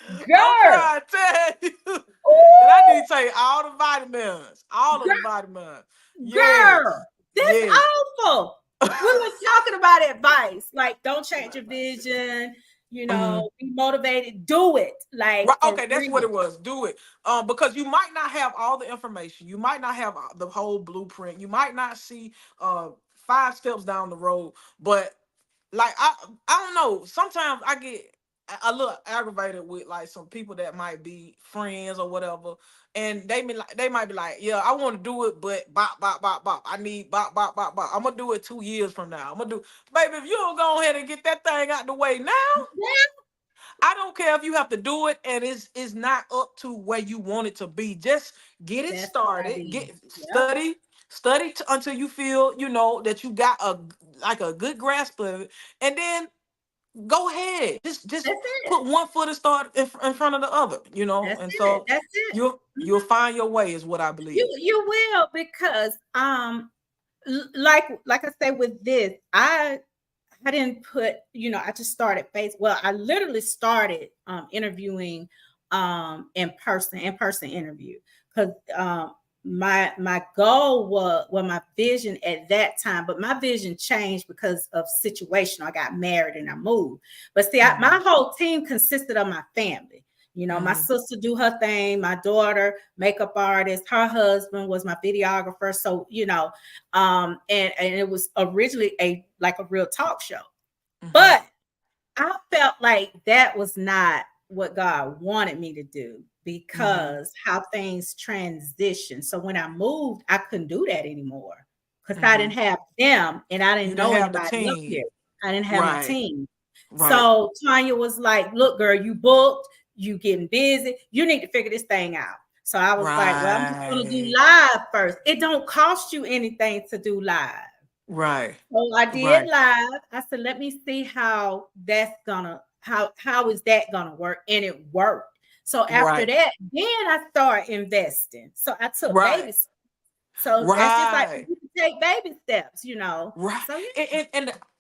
I'm Girl. trying to tell you that I need Ooh, to take all the vitamins. All of the girl, vitamins. girl. Yes. That's Yes. awful. We were talking about advice. Like, don't change your vision, Mhm. be motivated, do it. Like Right. for Okay, that's what real. it was. Do it. Because you might not have all the information. You might not have the whole blueprint. You might not see 5 steps down the road. But like I don't know. Sometimes I get a little aggravated with like some people that might be friends or whatever, and they might be like, yeah, I want to do it, but bop bop bop bop. I need bop bop bop bop. I'm gonna do it 2 years from now. I'm gonna do, baby. If you don't go ahead and get that thing out the way now, Yeah, I don't care if you have to do it and it's not up to where you want it to be. Just get it that's what I started. did. Get Yep, until you feel that you got a good grasp of it, and then go ahead. Just that's it. put one foot and start in front of the other. That's And it. so That's it. you'll Mhm. find your way is what I You believe. you will because like I say with this, I didn't put, I just started well, I literally started interviewing in person interview because my goal was, well, my vision at that time, but my vision changed because of situation. I got married and I moved. But see, my Hmm. whole team consisted of my family. My Hmm. sister do her thing, my daughter, makeup artist, her husband was my videographer. So, and it was originally a real talk show. Hmm. But I felt like that was not what God wanted me to do Hmm. because how things transition. So when I moved, I couldn't do that anymore because I Hmm. didn't have them and I You didn't didn't know have the anybody up team. here. I didn't have my Right. team. Right. So Tanya was like, look, girl, you booked, you getting busy. You need to figure this thing out. So I was like, well, I'm just going to do Right. live first. It don't cost you anything to do live. Right. So I did Right. live. I said, let me see how is that gonna work? And it worked. So after Right. that, then I started investing. So I took Right. baby steps. So that's just like Right. you can take baby steps. Right. So yeah,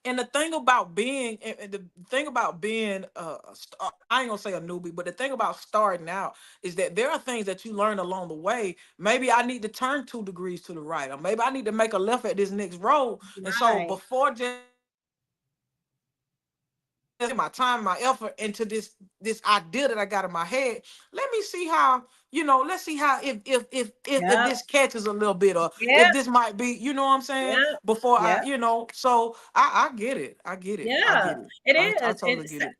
And the thing about being and the thing about being I ain't gonna say a newbie, but the thing about starting out is that there are things that you learn along the way. Maybe I need to turn 2 degrees to the right, or maybe I need to make a left at this next road. And so right. before just my time, my effort into this idea that I got in my head. Let me see how, let's see how if Yep. this catches a little bit, or if Yep. this might be, you know what I'm saying? Yep. Before Yep. so I get it. I get it. I Yeah. get it. It I is. totally get it.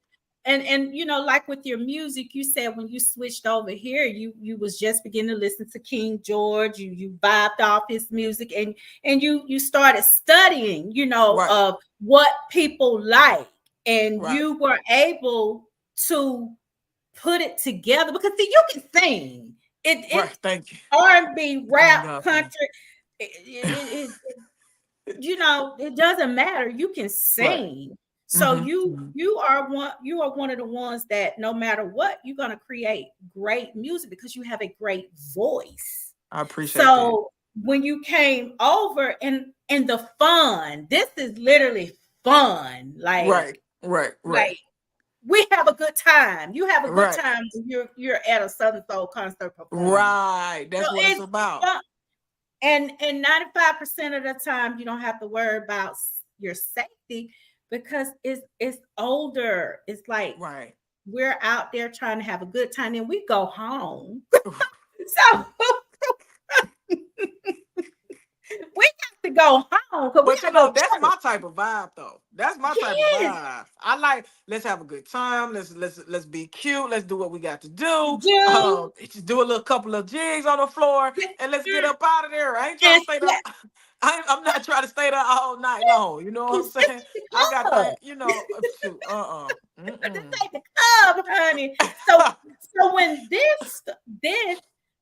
And like with your music, you said when you switched over here, you was just beginning to listen to King George, you vibed off his music, and you started studying, Right. of what people like, and Right. you were able to put it together because see, you can sing. Right. It Thank you. R&B, Thank rap, God for that. country, it doesn't matter. You can Right. sing. So you are one of the ones that no matter what, you're gonna create great music because you have a great voice. I appreciate that. So when you came over and the fun, this is literally fun. Right, right, right, Like we have a good time. You have a good right, time when you're at a Southern Soul concert performing. right. So That's what it's it's about. fun. And 95% of the time you don't have to worry about your safety because it's older. It's like Right. we're out there trying to have a good time and we go home. So we have to go home because we But you gotta go know, to that's church. my type of vibe though. That's my type of Yes, vibe. I like, let's have a good time. Let's be cute. Let's do what we got to do. do Just do a little couple of jigs on the floor and let's get up out of there. I ain't trying and to stay there. slap. I'm not trying to stay there all night long. You know what I'm saying? This ain't I got the club. things, you know, shoot, This mm-mm. ain't the club, honey. So when this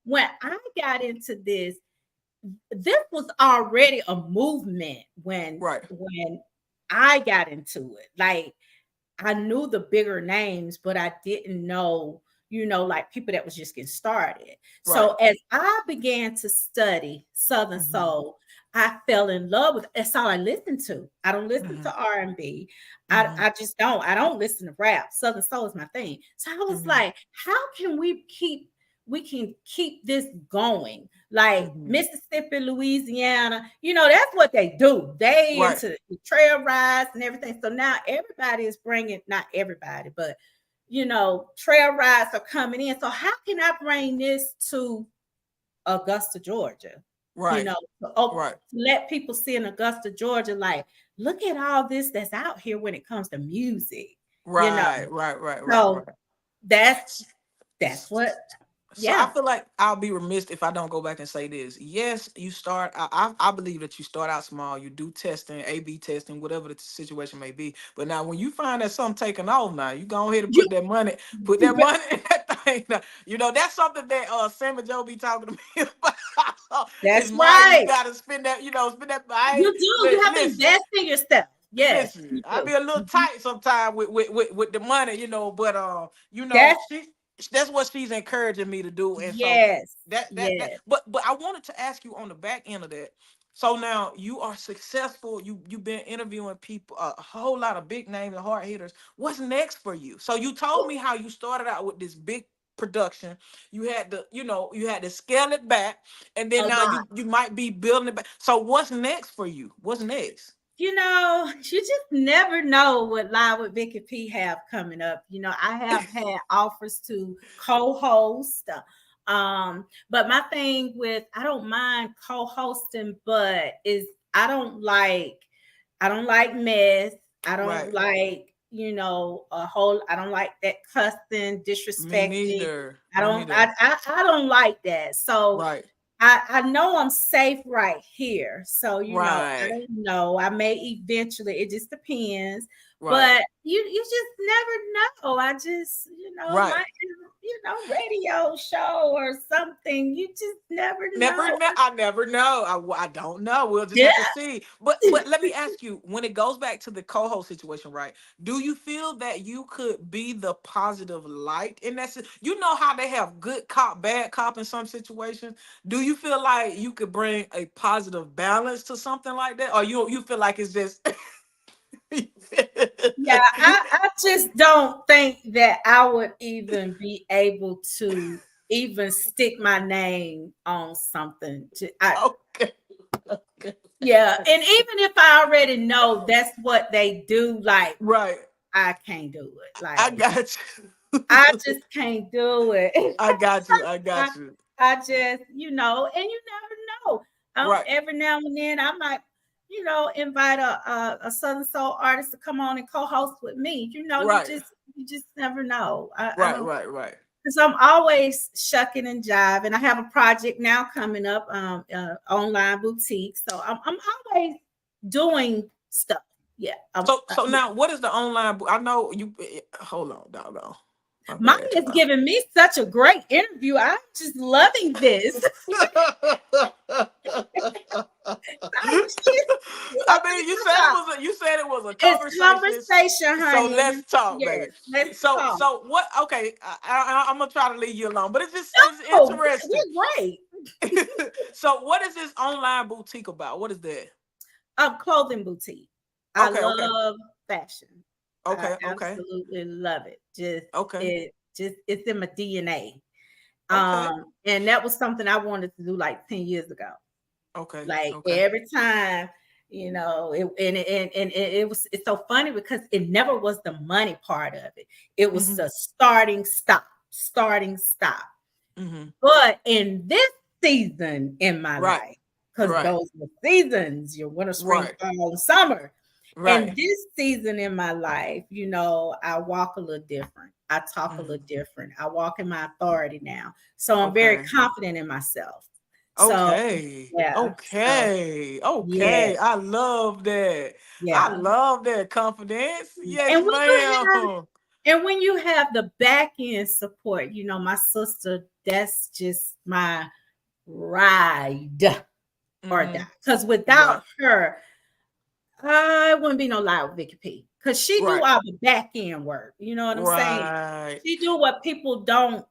when I got into this was already a movement Right, when I got into it. Like I knew the bigger names, but I didn't know, like people that was just getting started. right. So as I began to study Southern Mm-hmm. Soul, I fell in love with that's all I listen to. I don't listen Mm-hmm. to R&B. Mm-hmm. I just don't. I don't listen to rap. Southern Soul is my thing. So I was Mm-hmm. like, how can we keep this going? Like Mm-hmm. Mississippi, Louisiana, that's what they do. They Right, into the trail rides and everything. So now everybody is bringing, not everybody, but trail rides are coming in. So how can I bring this to Augusta, Georgia? right, To right, let people see in Augusta, Georgia, like, look at all this that's out here when it comes to music, you know. right, right, right, right, So right. that's what, So I yeah. feel like I'll be remiss if I don't go back and say this. Yes, you start. I believe that you start out small. You do testing, A/B testing, whatever the situation may be. But now, when you find that something taking off, now you go ahead and You, put you that bet- money in that thing. Now, that's something that Sam and Joe be talking to me about. Is that's Maya, you right. got to spend that. Spend that. You do. You have to Listen. invest in yourself. Yes, Listen, you I do. be a little Mhm. tight sometimes with the money, but That's that's what she's encouraging me to do, and so yes, that yes. but I wanted to ask you on the back end of that. So now you are successful. You've been interviewing people, a whole lot of big names and hard hitters. What's next for you? So you told me how you started out with this big production. You had to scale it back, and A then now lot. you might be building it back. So what's next for you? What's next? You just never know what Live with Vicky P have coming up. I have had offers to co-host. But my thing with I don't mind co-hosting, but is I don't like mess. I don't Right. like, I don't like that cussing, Me disrespecting. neither. I Me don't I, neither. I, I don't like that. So Right. I know I'm safe right here. So, I Right. don't know. I may eventually, it just depends. Right. But you just never know. I just, Right. might radio show or something. You just never Never know. know. I never know. I don't know. We'll just Yeah. have to see. But let me ask you, when it goes back to the co-host situation, right? Do you feel that you could be the positive light in that? You know how they have good cop, bad cop in some situations. Do you feel like you could bring a positive balance to something like that, or you feel like it's just? Yeah, I just don't think that I would even be able to even stick my name on something. Okay. Okay. Yeah, and even if I already know that's what they do, like Right. I can't do it. I Like got I you. just can't do it. I got you. I I, got you. I just, and you never know. Right. Every now and then I might, invite a Southern Soul artist to come on and co-host with me. You Right. just never know. I Right. don't Right. Right. because I'm always shucking and jiving. I have a project now coming up, online boutique. So I'm always doing stuff. Yeah. So now, what is the online? I know you. Hold on, doggone. My Maya bad, is y'all. giving me such a great interview. I'm just loving this. I mean, you said it was a It's conversation. conversation, So honey. let's talk, baby. Yes, let's So talk. so what? Okay, I'm gonna try to leave you alone, but it's Oh, interesting. we're great. So what is this online boutique about? What is that? Clothing boutique. I Okay, okay, love fashion. I okay, okay, absolutely love it. okay, Just it's in my DNA. okay, And that was something I wanted to do like 10 years ago. okay, Like okay. every time, it's so funny because it never was the money part of it. It was Mm-hmm. the starting stop. Mm-hmm. But in this season in my Right, life, because right, those were seasons, your winter, spring, right, fall, and summer. And right. this season in my life, I walk a little different. I talk a Mm-hmm. little different. I walk in my authority now. So I'm very Okay. confident in myself. So Okay. yeah. So Okay. yeah, Okay. I love that. I yeah. love that confidence. Yes, And when you have ma'am. and when you have the back end support, my sister, that's just my ride or die. Mm-hmm. Because Right. without her, I wouldn't be no live Vicky P. Because she do Right. all the back end work. You know what I'm saying? Right. She do what people don't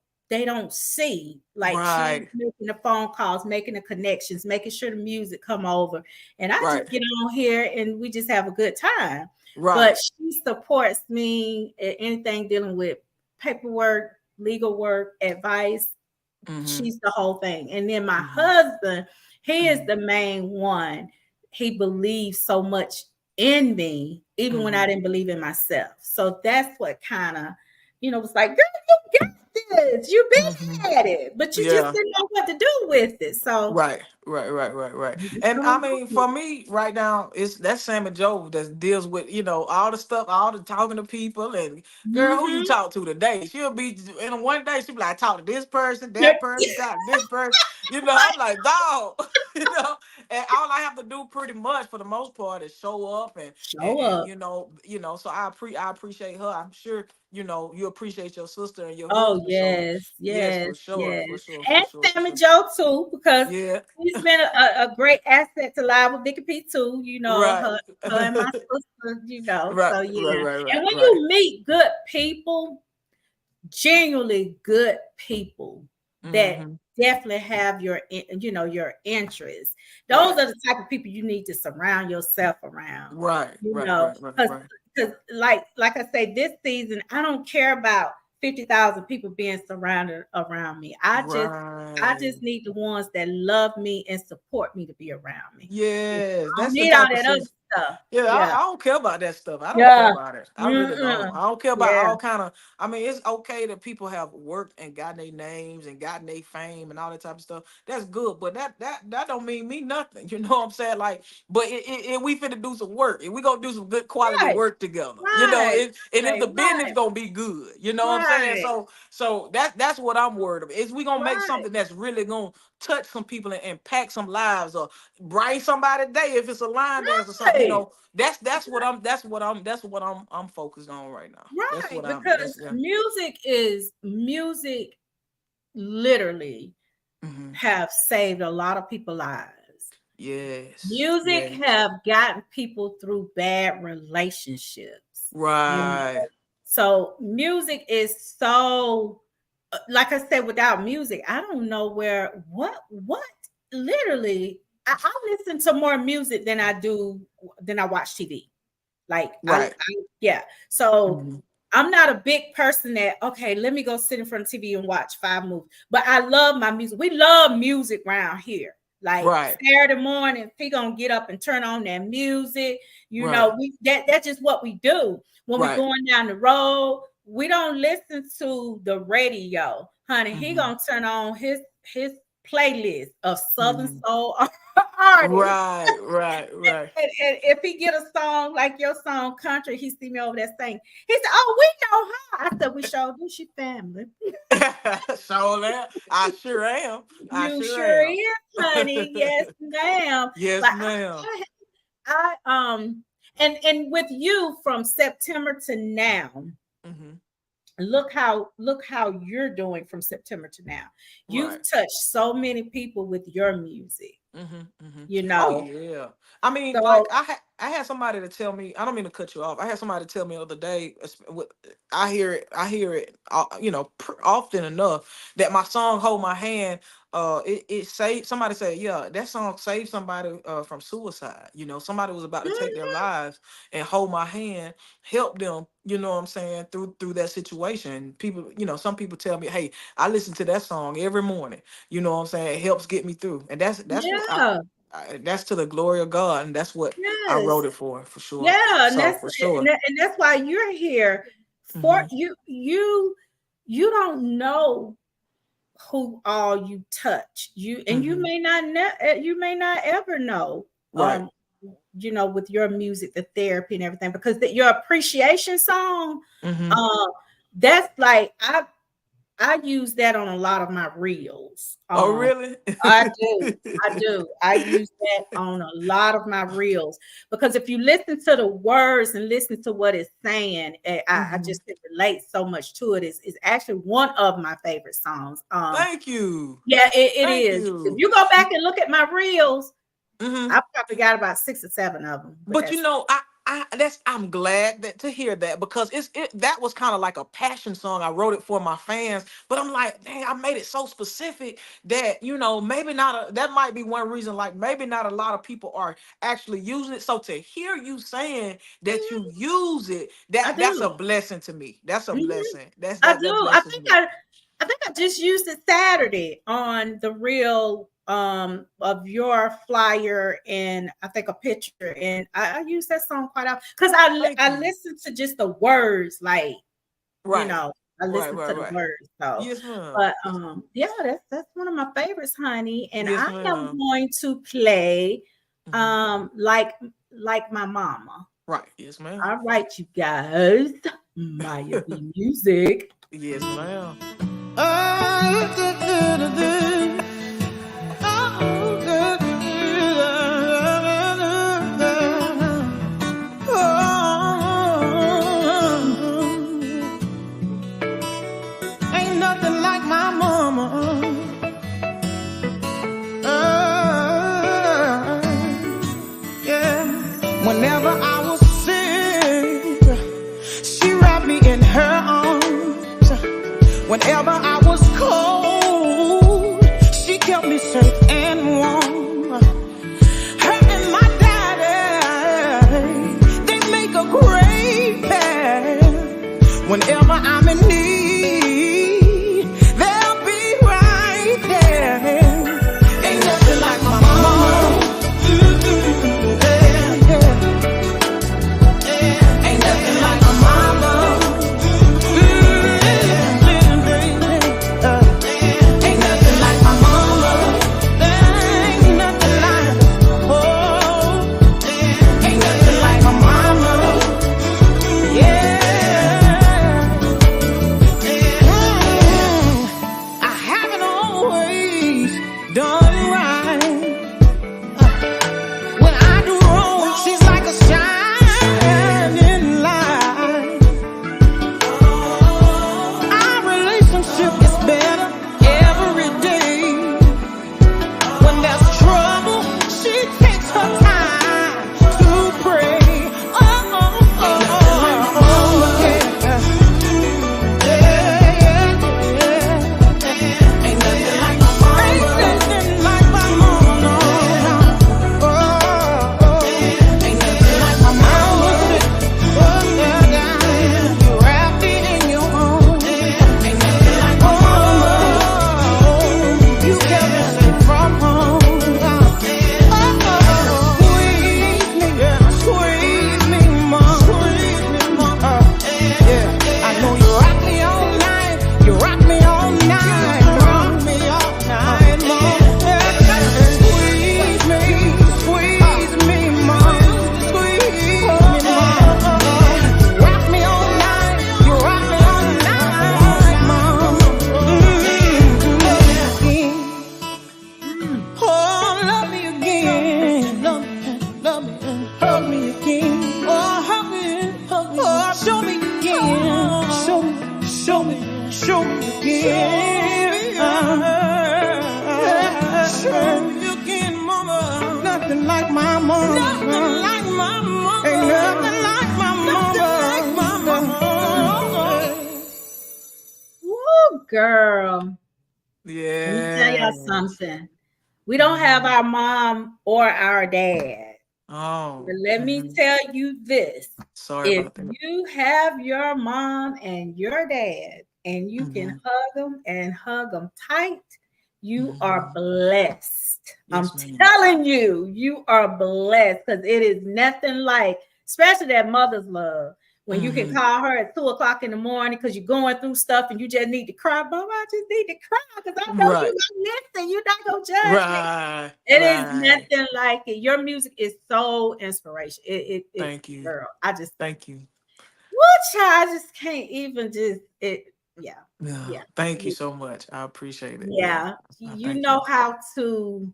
see. Like she's Right. making the phone calls, making the connections, making sure the music come over. And I Right. just get on here and we just have a good time. Right. But she supports me in anything dealing with paperwork, legal work, advice. Mm-hmm. She's the whole thing. And then my Mm-hmm. husband, he is Mm-hmm. the main one. He believes so much in me, even when I Mm-hmm. didn't believe in myself. So that's what kind of, was like, girl, you got this. You Mm-hmm. been at it, but you just Yeah. didn't know what to do with it. So Right, right, right, right, right. we just And gonna I go mean, with for me right now, it's that Sam and Joe that deals with, all the stuff, all the talking to people. And it. girl, who you Mhm. talk to today? She'll be in one day, she'll be like, talk to this person, that person, talk to this person. I'm like, dog, and all I have to do pretty much for the most part is show up Show up. so I appreciate her. I'm sure, you appreciate your sister and your Oh, husband. So yes, yes, yes, for sure, yes. for sure, for And sure, for Sammy sure. Joe too, because Yeah. he's been a great asset to Live with Vicky P too, Right. her and my sister, Right, so right, yeah. right, And right, when right. you meet good people, genuinely good people that Mm-hmm. definitely have your interests, those Right. are the type of people you need to surround yourself around, Right, right, right, right, because right. like I say, this season I don't care about 50,000 people being surrounded around me. I just Right. need the ones that love me and support me to be around me. Yes, I don't that's the need all type of that other shit. stuff. Yeah, Yeah. I don't care about that stuff. I don't care Yeah. about it. I really don't. Mm-mm. I don't care about Yeah. all kind of. I mean, it's okay that people have worked and gotten their names and gotten their fame and all that type of stuff. That's good, but that don't mean me nothing. You know what I'm saying? Like, but we finna do some work, and we gonna do some good quality Right. work together. Right. And if Right. the business Right. gonna be good, you know what I'm saying? Right. So that's what I'm worried about. Is we gonna make Right. something that's really gonna touch some people and impact some lives or brighten somebody's day if it's a line dance or something. Right. That's what I'm focused on right now. That's Right. what I'm Because that's yeah. music literally Hmm. have saved a lot of people's lives. Yes. Music Yes. have gotten people through bad relationships. You know, Right. so music is so like I said, without music, I don't know what literally I listen to more music than I watch TV. Like Right. yeah. So Mhm. I'm not a big person that okay, let me go sit in front of TV and watch 5 movies. But I love my music. We love music around here. Like Right. Saturday morning, we gonna get up and turn on that music. Right. That's just what we do when we Right. going down the road. We don't listen to the radio, honey. He Hmm. gonna turn on his playlist of Southern Hmm. soul artists. Right. Right. Right. And if he get a song like your song, country, he see me over there saying, he said, "Oh, we know her." I said, "We sure do. She family." So that I sure am. I You sure sure am. is, honey. Yes, ma'am. Yes, Like ma'am. and with you from September to now, Hmm. look how you're doing from September to now. You've Right. touched so many people with your music. You Oh know. yeah. I mean, like So I had somebody to tell me. I don't mean to cut you off. I had somebody to tell me the other day. I hear it. I hear it. Often enough that my song "Hold My Hand." It saved somebody. Said, yeah, that song saved somebody from suicide. You know, somebody was about to take their mhm, lives, and "Hold My Hand" helped them. You know what I'm saying, through that situation. People, some people tell me, hey, I listen to that song every morning. You know what I'm saying? It helps get me through, and that's what yeah, that's to the glory of God, and that's what I yes. wrote it for sure. Yeah, and So for sure. that's why you're here. For Hmm. you don't know who all you touch. You Hmm. may not you may not ever know. Right. With your music, the therapy and everything, because your appreciation song, Hmm. uh, that's like I use that on a lot of my reels. Oh, really? I do. I do. I use that on a lot of my reels because if you listen to the words and listen to what it's saying, I Hmm. just can relate so much to it. It's actually one of my favorite songs. Thank you. Yeah, it Thank is. If you. you go back and look at my reels, Hmm. I probably got about 6 or 7 of them. But But that's I'm glad to hear that, because that was kind of like a passion song. I wrote it for my fans, but I'm like, dang, I made it so specific that maybe not that might be one reason, like maybe not a lot of people are actually using it. So to hear you saying that you use it, I that's do. a blessing to me. That's a Mhm. blessing. That's I that do. blesses me. I think I just used it Saturday on the reel of your flyer and I think a picture, and I use that song quite often because Thank I you. listen to just the words, like you Right. know I Right. listen Right. to the Right. words. So Yes, ma'am. but yeah, that's one of my favorites, honey, and Yes, I am ma'am. going to play Hmm. like my mama. Right. Yes, ma'am. All right, you guys. Myia B music. Yes, ma'am. Ain't nothing like my mama. Yeah. Whenever I was sick, she wrapped me in her arms. Whenever I was cold, she kept me safe and warm. Her and my daddy, they make a great pair. Whenever I'm in need, they'll be right there. Ain't nothing like my mama. Yeah, yeah. Ain't nothing like my mama. Ain't nothing like my mama. Ain't nothing like, oh, ain't nothing like my mama. Yeah. I haven't always done right. When I do wrong, she's like a shining light. Our relationship is better every day. When there's trouble, she takes her time to pray. Oh, oh, oh, oh, oh, yeah. Yeah, yeah, yeah. Ain't nothing like my mama. Ain't nothing like my mama. Oh, oh. Ain't nothing like my mama. Oh, yeah, yeah. You wrap me in your arms. Ain't nothing like my mama. You kept me safe from harm. Squeeze me, mom. Squeeze me, mom. Yeah, I know you rock me all night. You rock me all night. Rock me all night, mom. Squeeze me, mom. Squeeze me, mom. Rock me all night. You rock me all night, mom. Love me again. Love me and hug me again. Oh, hug me, hug me. Oh, show me again. Show me again. Show me again, mama. girl. Yeah. Let me tell y'all something. We don't have our mom or our dad. Oh. But let me tell you this. Sorry If about that. you have your mom and your dad and you can hug them and hug them tight, you are blessed. Yes, I'm telling you, you are blessed because it is nothing like, especially that mother's love. When you can call her at 2:00 in the morning because you're going through stuff and you just need to cry. Mama, I just need to cry because I know you're not listening. You're not going to judge me. It is nothing like it. Your music is so inspirational. Thank you. Girl, thank you. Which I just can't even yeah. Thank you so much. I appreciate it. Yeah. You know how to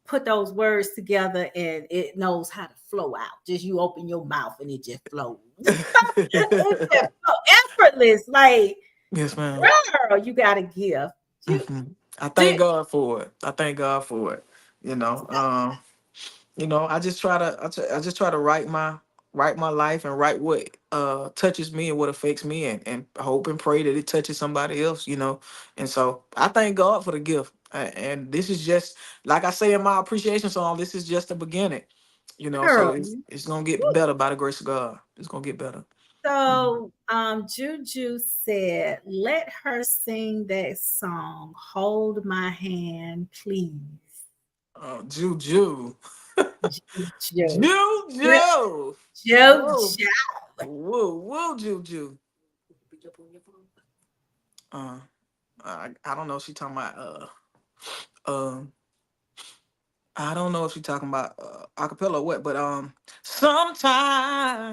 put those words together and it knows how to flow out. Just you open your mouth and it just flows. It's just so effortless. Like, yes, ma'am. Girl, you got a gift. I thank God for it. I thank God for it. You know, I just try to write my life and write what touches me and what affects me, and hope and pray that it touches somebody else, and so I thank God for the gift. And this is just, like I say in my appreciation song, this is just the beginning, so it's gonna get better by the grace of God. It's gonna get better. So Juju said, let her sing that song, Hold My Hand, Please. Juju. Juju. Whoa, Juju. I don't know if she's talking about I don't know if she's talking about acapella or what, but sometimes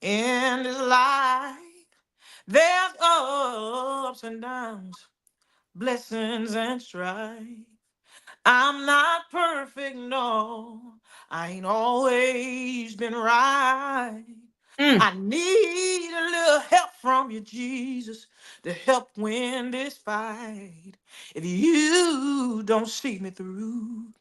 in this life there's ups and downs, blessings and strife. I'm not perfect, no. I ain't always been right. I need a little help from you, Jesus, to help win this fight. If you don't see me through,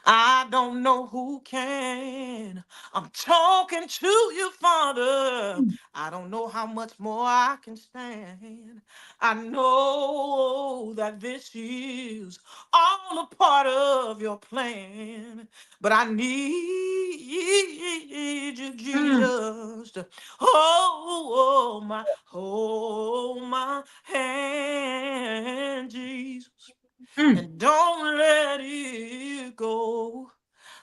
I don't know who can. I'm talking to you, Father. I don't know how much more I can stand. I know that this is all a part of your plan, but I need you, Jesus, to hold my hand, Jesus, and don't let it go.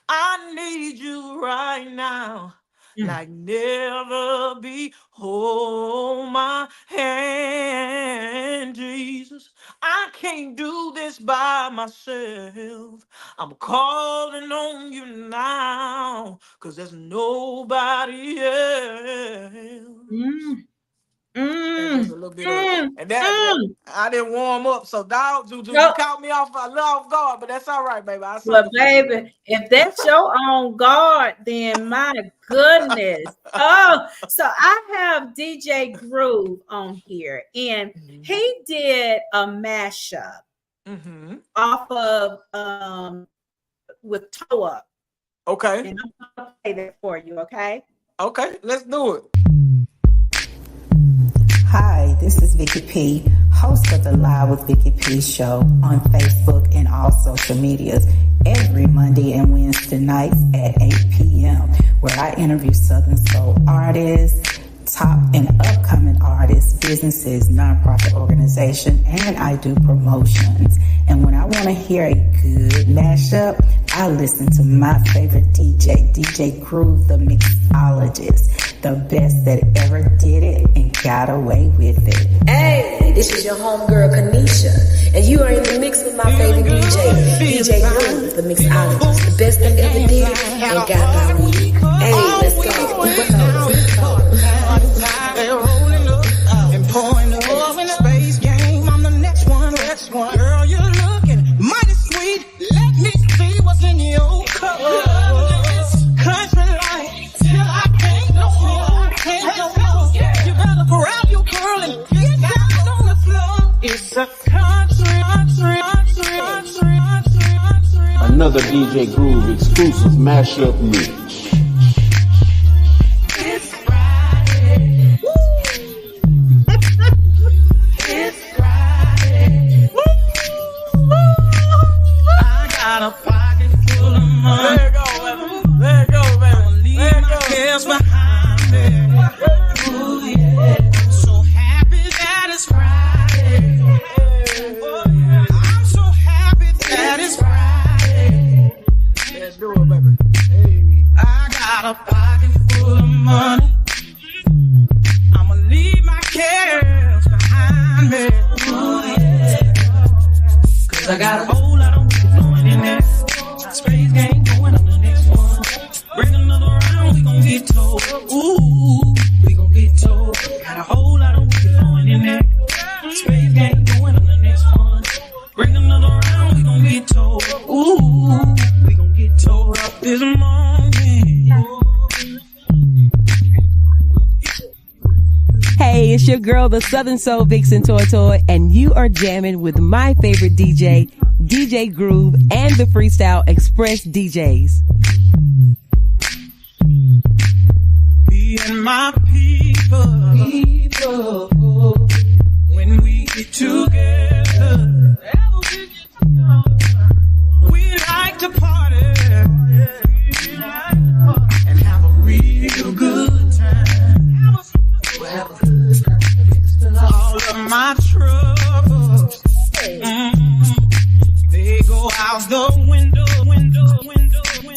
I need you right now, like never before. Hold my hand, Jesus. I can't do this by myself. I'm calling on you now, 'cause there's nobody else. And just a little bit of it. And that I didn't warm up. So dog, Juju, you caught me off guard, but that's all right, baby. Well, baby, if that's your own guard, then my goodness. Oh, so I have DJ Groove on here, and he did a mashup off of with Toe Up. Okay. And I'm gonna play that for you, okay? Okay, let's do it. Hi, this is Vicky P, host of the Live with Vicky P show on Facebook and all social medias every Monday and Wednesday nights at 8 p.m., where I interview Southern Soul artists, top and upcoming artists, businesses, nonprofit organizations, and I do promotions. And when I want to hear a good mashup, I listen to my favorite DJ Groove, the mixologist, the best that ever did it and got away with it. Hey, this is your homegirl Kanisha, and you are in the mix with my favorite DJ Groove, the mixologist, the best that ever did it and got away with it. Hey, let's go. They're rolling up and pouring up in the space game. I'm the next one. Girl, you're looking mighty sweet. Let me see what's in your cup. Country life till I can't no more. You better grab your girl and get down on the floor. It's a country. Another DJ Groove exclusive mashup mix. It's Friday. It's Friday. Cause I got a whole lot of whiskey flowing in there. Space game going on the next one. Bring another round, we gon' get told. Ooh, we gon' get told. Got a whole lot of whiskey flowing in there. Space game going on the next one. Bring another round, we gon' get told. Ooh, we gon' get told up this morning. Hey, it's your girl, the Southern Soul Vixen Toy, and you are jamming with my favorite DJ, DJ Groove, and the Freestyle Express DJs. Me and my people, when we get together, we like to party and have a real good time. All of my troubles, they go out the window.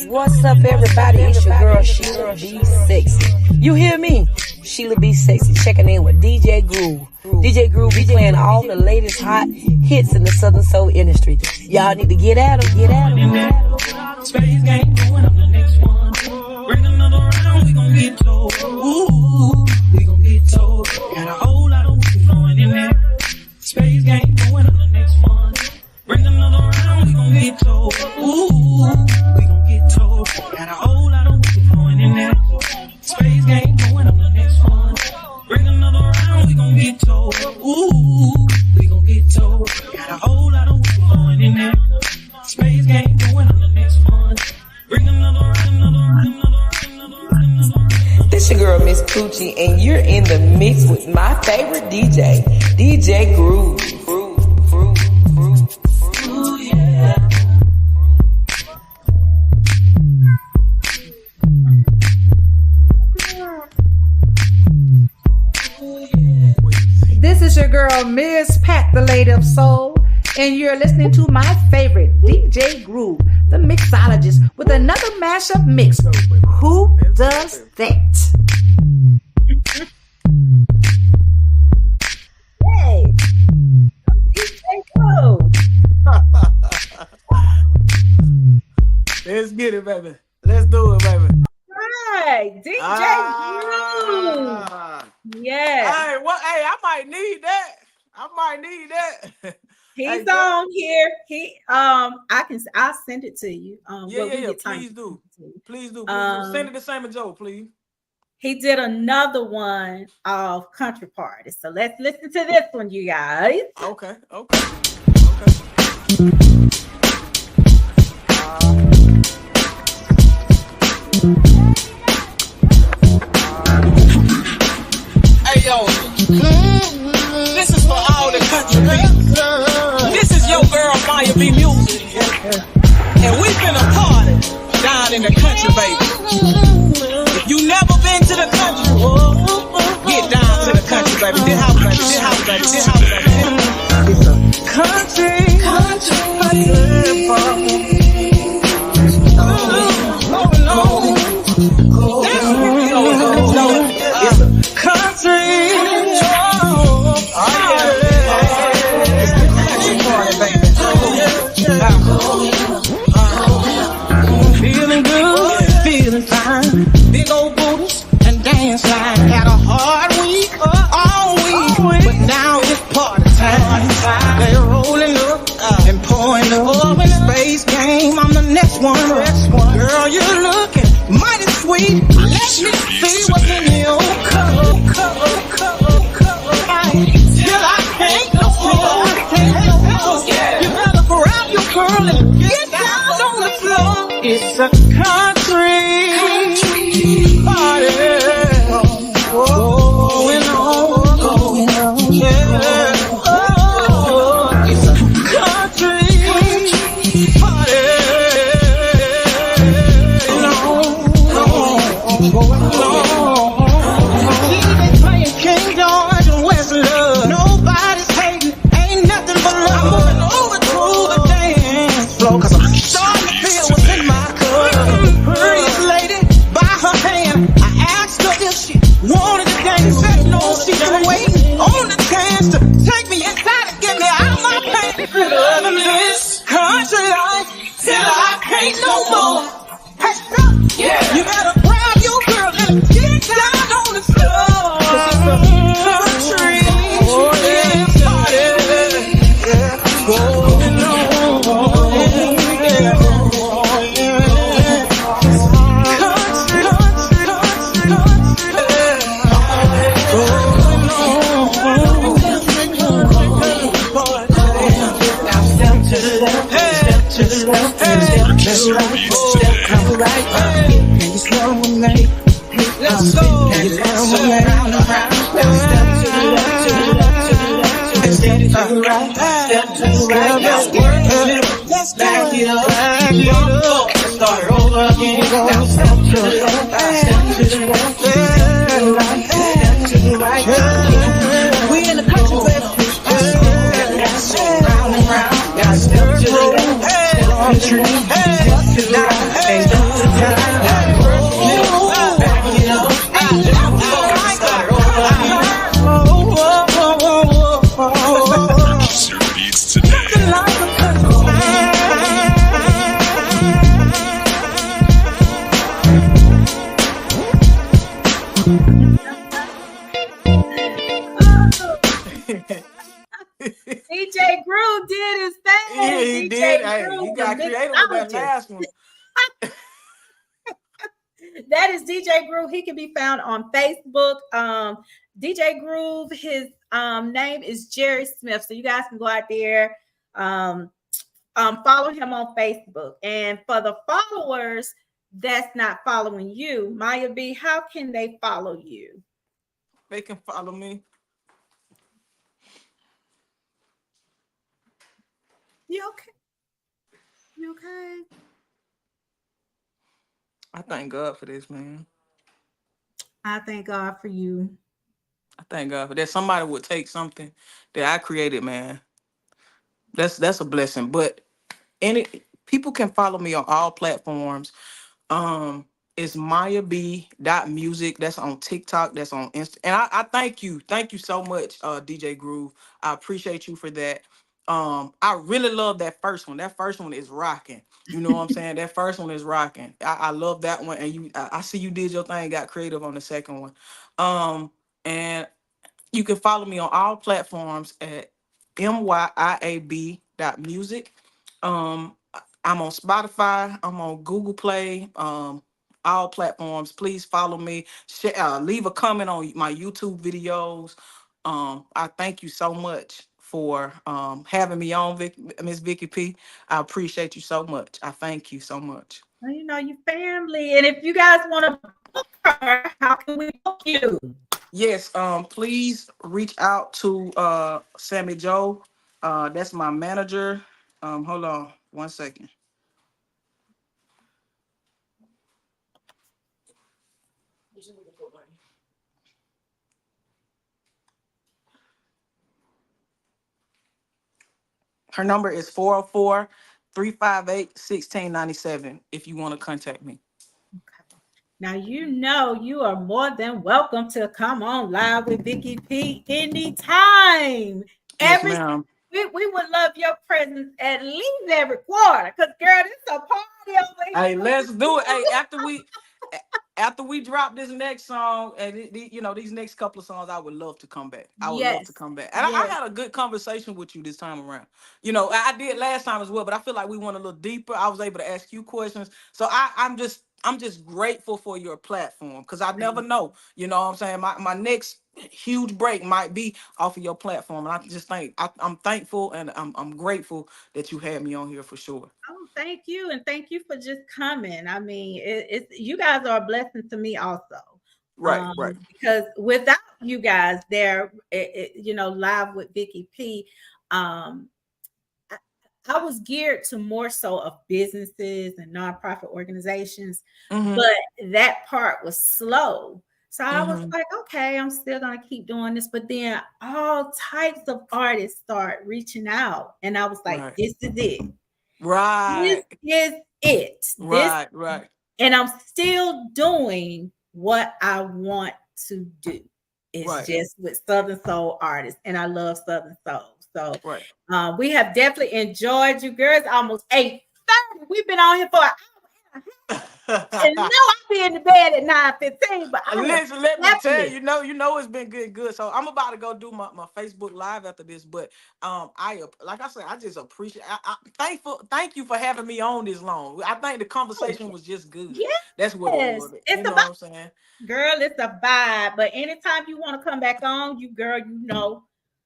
What's up, everybody? It's your girl, Sheila B. Sexy. You hear me? Sheila B. Sexy checking in with DJ Groove. DJ Groove be playing all the latest hot hits in the Southern Soul industry. Y'all need to get at them, get at them. Space game going on the next one. Bring another round, we gon' get told. Ooh, we gon' get told. Got a whole lot of whiskey flowing in there. Space game going on the next one. Bring another round, we gon' get told. Ooh, we gon' get told. Got a whole lot of whiskey flowing in there. Space game going on the next one. Bring another round, we gon' get told. Ooh, we gon' get told. Got a whole lot of whiskey flowing in there. Space game going on the next one. Bring another round, another round. This your girl, Miss Poochie, and you're in the mix with my favorite DJ, DJ Groove. Ooh, yeah. This is your girl, Miss Pat, the Lady of Soul, and you're listening to my favorite, DJ Groove, the mixologist, with another mashup mix. Who does that? Hey, DJ Groove. Let's get it, baby. Let's do it, baby. Right, DJ Groove. Yes. Hey, what? Hey, I might need that. He's Hey, on here. I'll send it to you. Yeah. Please do. Please do. Send it to Sam and Joe, please. He did another one of Country Party. So let's listen to this one, you guys. Okay. Hey yo, this is for all the country people. This is your girl Myia B music, and we finna party down in the country, baby. If you never been to the country, get down to the country, baby. This house, baby. This house, baby. It's a country party. Feeling good, feeling fine. Big old booties and dance line. Had a hard week, all week, but now it's party time. They're rolling up and pouring up. Space game, I'm the next one. Girl, you're looking mighty sweet. Let me see what's in your cup. Till I can't no more. You better grab your girl and get down on the floor. It's a country party going on. Yeah. Oh, it's a country party going on. They playing King George and West Love. Nobody's hating, ain't nothing but love. I'm moving over to the dance floor 'cause I'm starting to feel what's in my cup. Let's go. Let's back it up. Start over again. Now step to the left. Step to the right. Step to the right. We in the country, baby. Let's go round and round. Now step to the left. Step to the right. Step to the right. And step to the right. Back it up. Start over again. Beats today. DJ Groove did his thing. Yeah, he DJ did. Hey, Groove, you got the creative with that mixologist. last one. That is DJ Groove. He can be found on Facebook. DJ Groove, his name is Jerry Smith. So you guys can go out there, follow him on Facebook. And for the followers that's not following you, Myia B, how can they follow you? They can follow me. You okay? You okay? I thank God for this, man. I thank God for you. I thank God for that. Somebody would take something that I created, man. That's a blessing. But any people can follow me on all platforms. It's Myia B .music. That's on TikTok. That's on Insta. And I thank you. Thank you so much, DJ Groove. I appreciate you for that. I really love that first one. That first one is rocking. You know what I'm saying? That first one is rocking. I love that one. And I see you did your thing, got creative on the second one. And you can follow me on all platforms at myia.b.music. I'm on Spotify. I'm on Google Play. All platforms. Please follow me. Leave a comment on my YouTube videos. I thank you so much for having me on, Miss Vicky P. I appreciate you so much. I thank you so much. Well, you know, you family. And if you guys want to book her, how can we book you? Yes, please reach out to Sammy Joe. That's my manager. Hold on 1 second. Her number is 404-358-1697 if you want to contact me. Now, you know, you are more than welcome to come on live with Vicky P anytime. Yes, ma'am. We would love your presence at least every quarter. Because, girl, this is a party over here. Hey, let's do it. Hey, after we drop this next song and these next couple of songs, I would love to come back. I would love to come back. And I had a good conversation with you this time around. You know, I did last time as well, but I feel like we went a little deeper. I was able to ask you questions. So I'm just grateful for your platform because I never know. You know what I'm saying? My next huge break might be off of your platform. And I just think I'm thankful and I'm grateful that you had me on here for sure. Oh, thank you. And thank you for just coming. I mean, it's you guys are a blessing to me also. Right. Because without you guys there, live with Vicky P, I was geared to more so of businesses and nonprofit organizations, but that part was slow. So I was like, okay, I'm still going to keep doing this. But then all types of artists start reaching out. And I was like, this is it. Right. This is it. Right. And I'm still doing what I want to do. It's just with Southern Soul artists. And I love Southern Soul. So we have definitely enjoyed you girls. Almost 8:30. We've been on here for an hour. And no, I'll be in the bed at 9:15. But listen, let me tell you, you know it's been good. So I'm about to go do my Facebook Live after this. But like I said, I just appreciate. Thank you for having me on this long. I think the conversation was just good. Yes, that's what it was. You know what I'm saying, girl? It's a vibe. But anytime you want to come back on, you know,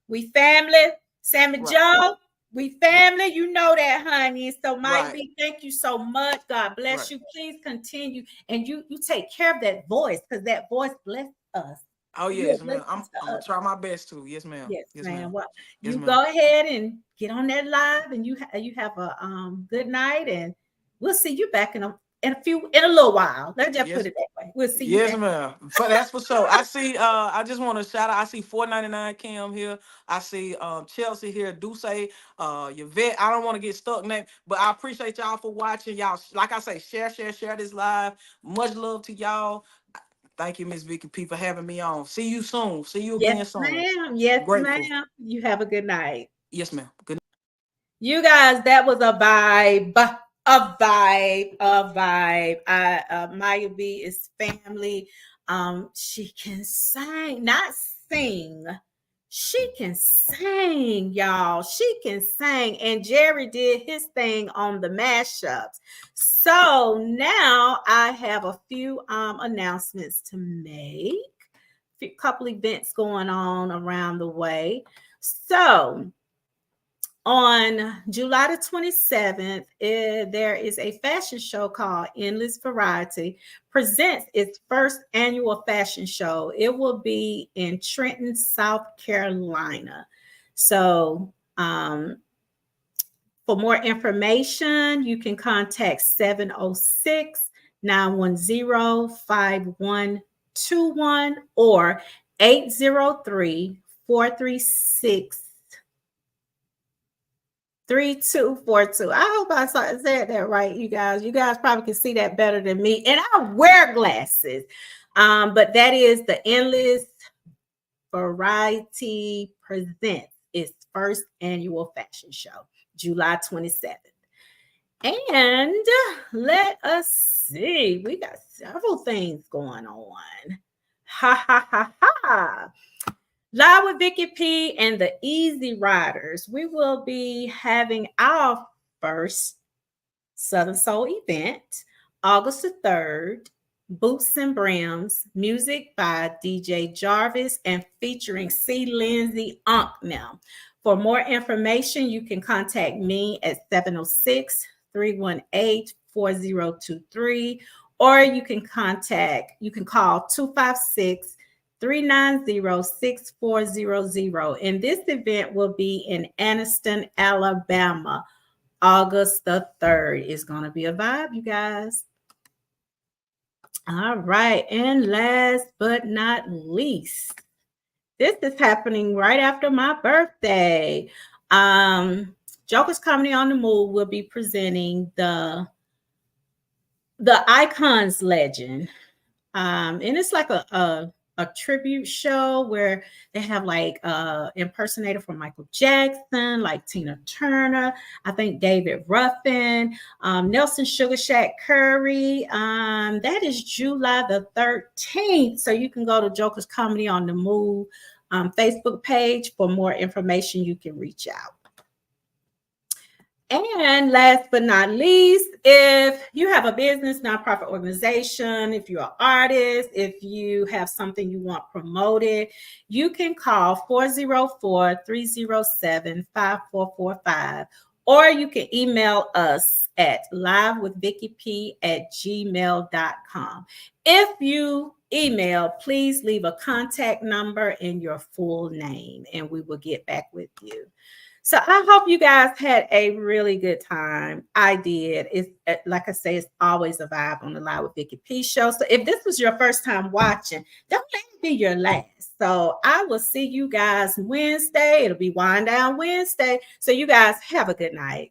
we family. Sammy Joe, We family, you know that, honey. So, Myia Right. B, thank you so much. God bless Right. you. Please continue, and you take care of that voice because that voice blessed us. Oh You're a yes, ma'am. blessing I'm to gonna us. try my best to. Yes, ma'am. Yes, Yes, ma'am. ma'am. Well, Yes, you ma'am. go ahead and get on that live, and you have a good night, and we'll see you back in a little while. Let's just put Yes. it that way. We'll see you Yes, back. ma'am. But that's for sure. I see. I just want to shout out. I see 499 Cam here. I see Chelsea here. Duce, Yvette. I don't want to get stuck name, but I appreciate y'all for watching. Y'all, like I say, share this live. Much love to y'all. Thank you, Miss Vicky P, for having me on. See you soon. See you Yes, again soon. ma'am. Yes, Grateful. ma'am. You have a good night. Yes, ma'am. Good. You guys, that was a vibe, a vibe, a vibe. Myia B is family. She can sing, not sing. She can sing, y'all. She can sing. And Jerry did his thing on the mashups. So now I have a few announcements to make. A couple events going on around the way. So on July the 27th, there is a fashion show called Endless Variety, presents its first annual fashion show. It will be in Trenton, South Carolina. So, for more information, you can contact 706 910 5121 or 803 436 3242. I hope I said that right, you guys. You guys probably can see that better than me. And I wear glasses. But that is the Endless Variety presents its first annual fashion show, July 27th. And let us see. We got several things going on. Ha ha ha ha. Live with Vicky P and the Easy Riders. We will be having our first Southern Soul event, August the 3rd, Boots and Brims, music by DJ Jarvis and featuring C. Lindsay Now. For more information, you can contact me at 706 318 4023, or you can call 256 390-6400. And this event will be in Anniston, Alabama, August the 3rd. It's going to be a vibe, you guys. All right. And last but not least, this is happening right after my birthday. Joker's Comedy on the Move will be presenting the Icons Legend. And it's like a tribute show where they have like impersonator from Michael Jackson, like Tina Turner, I think David Ruffin, Nelson Sugar Shack Curry. That is July the 13th. So you can go to Joker's Comedy on the Move Facebook page for more information. You can reach out. And last but not least, if you have a business, nonprofit organization, if you're an artist, if you have something you want promoted, you can call 404-307-5445, or you can email us at livewithvickyp@gmail.com. If you email, please leave a contact number and your full name, and we will get back with you. So I hope you guys had a really good time. I did. It's like I say, it's always a vibe on the Live with Vicky P show. So if this was your first time watching, don't let it be your last. So I will see you guys Wednesday. It'll be Wind Down Wednesday. So you guys have a good night.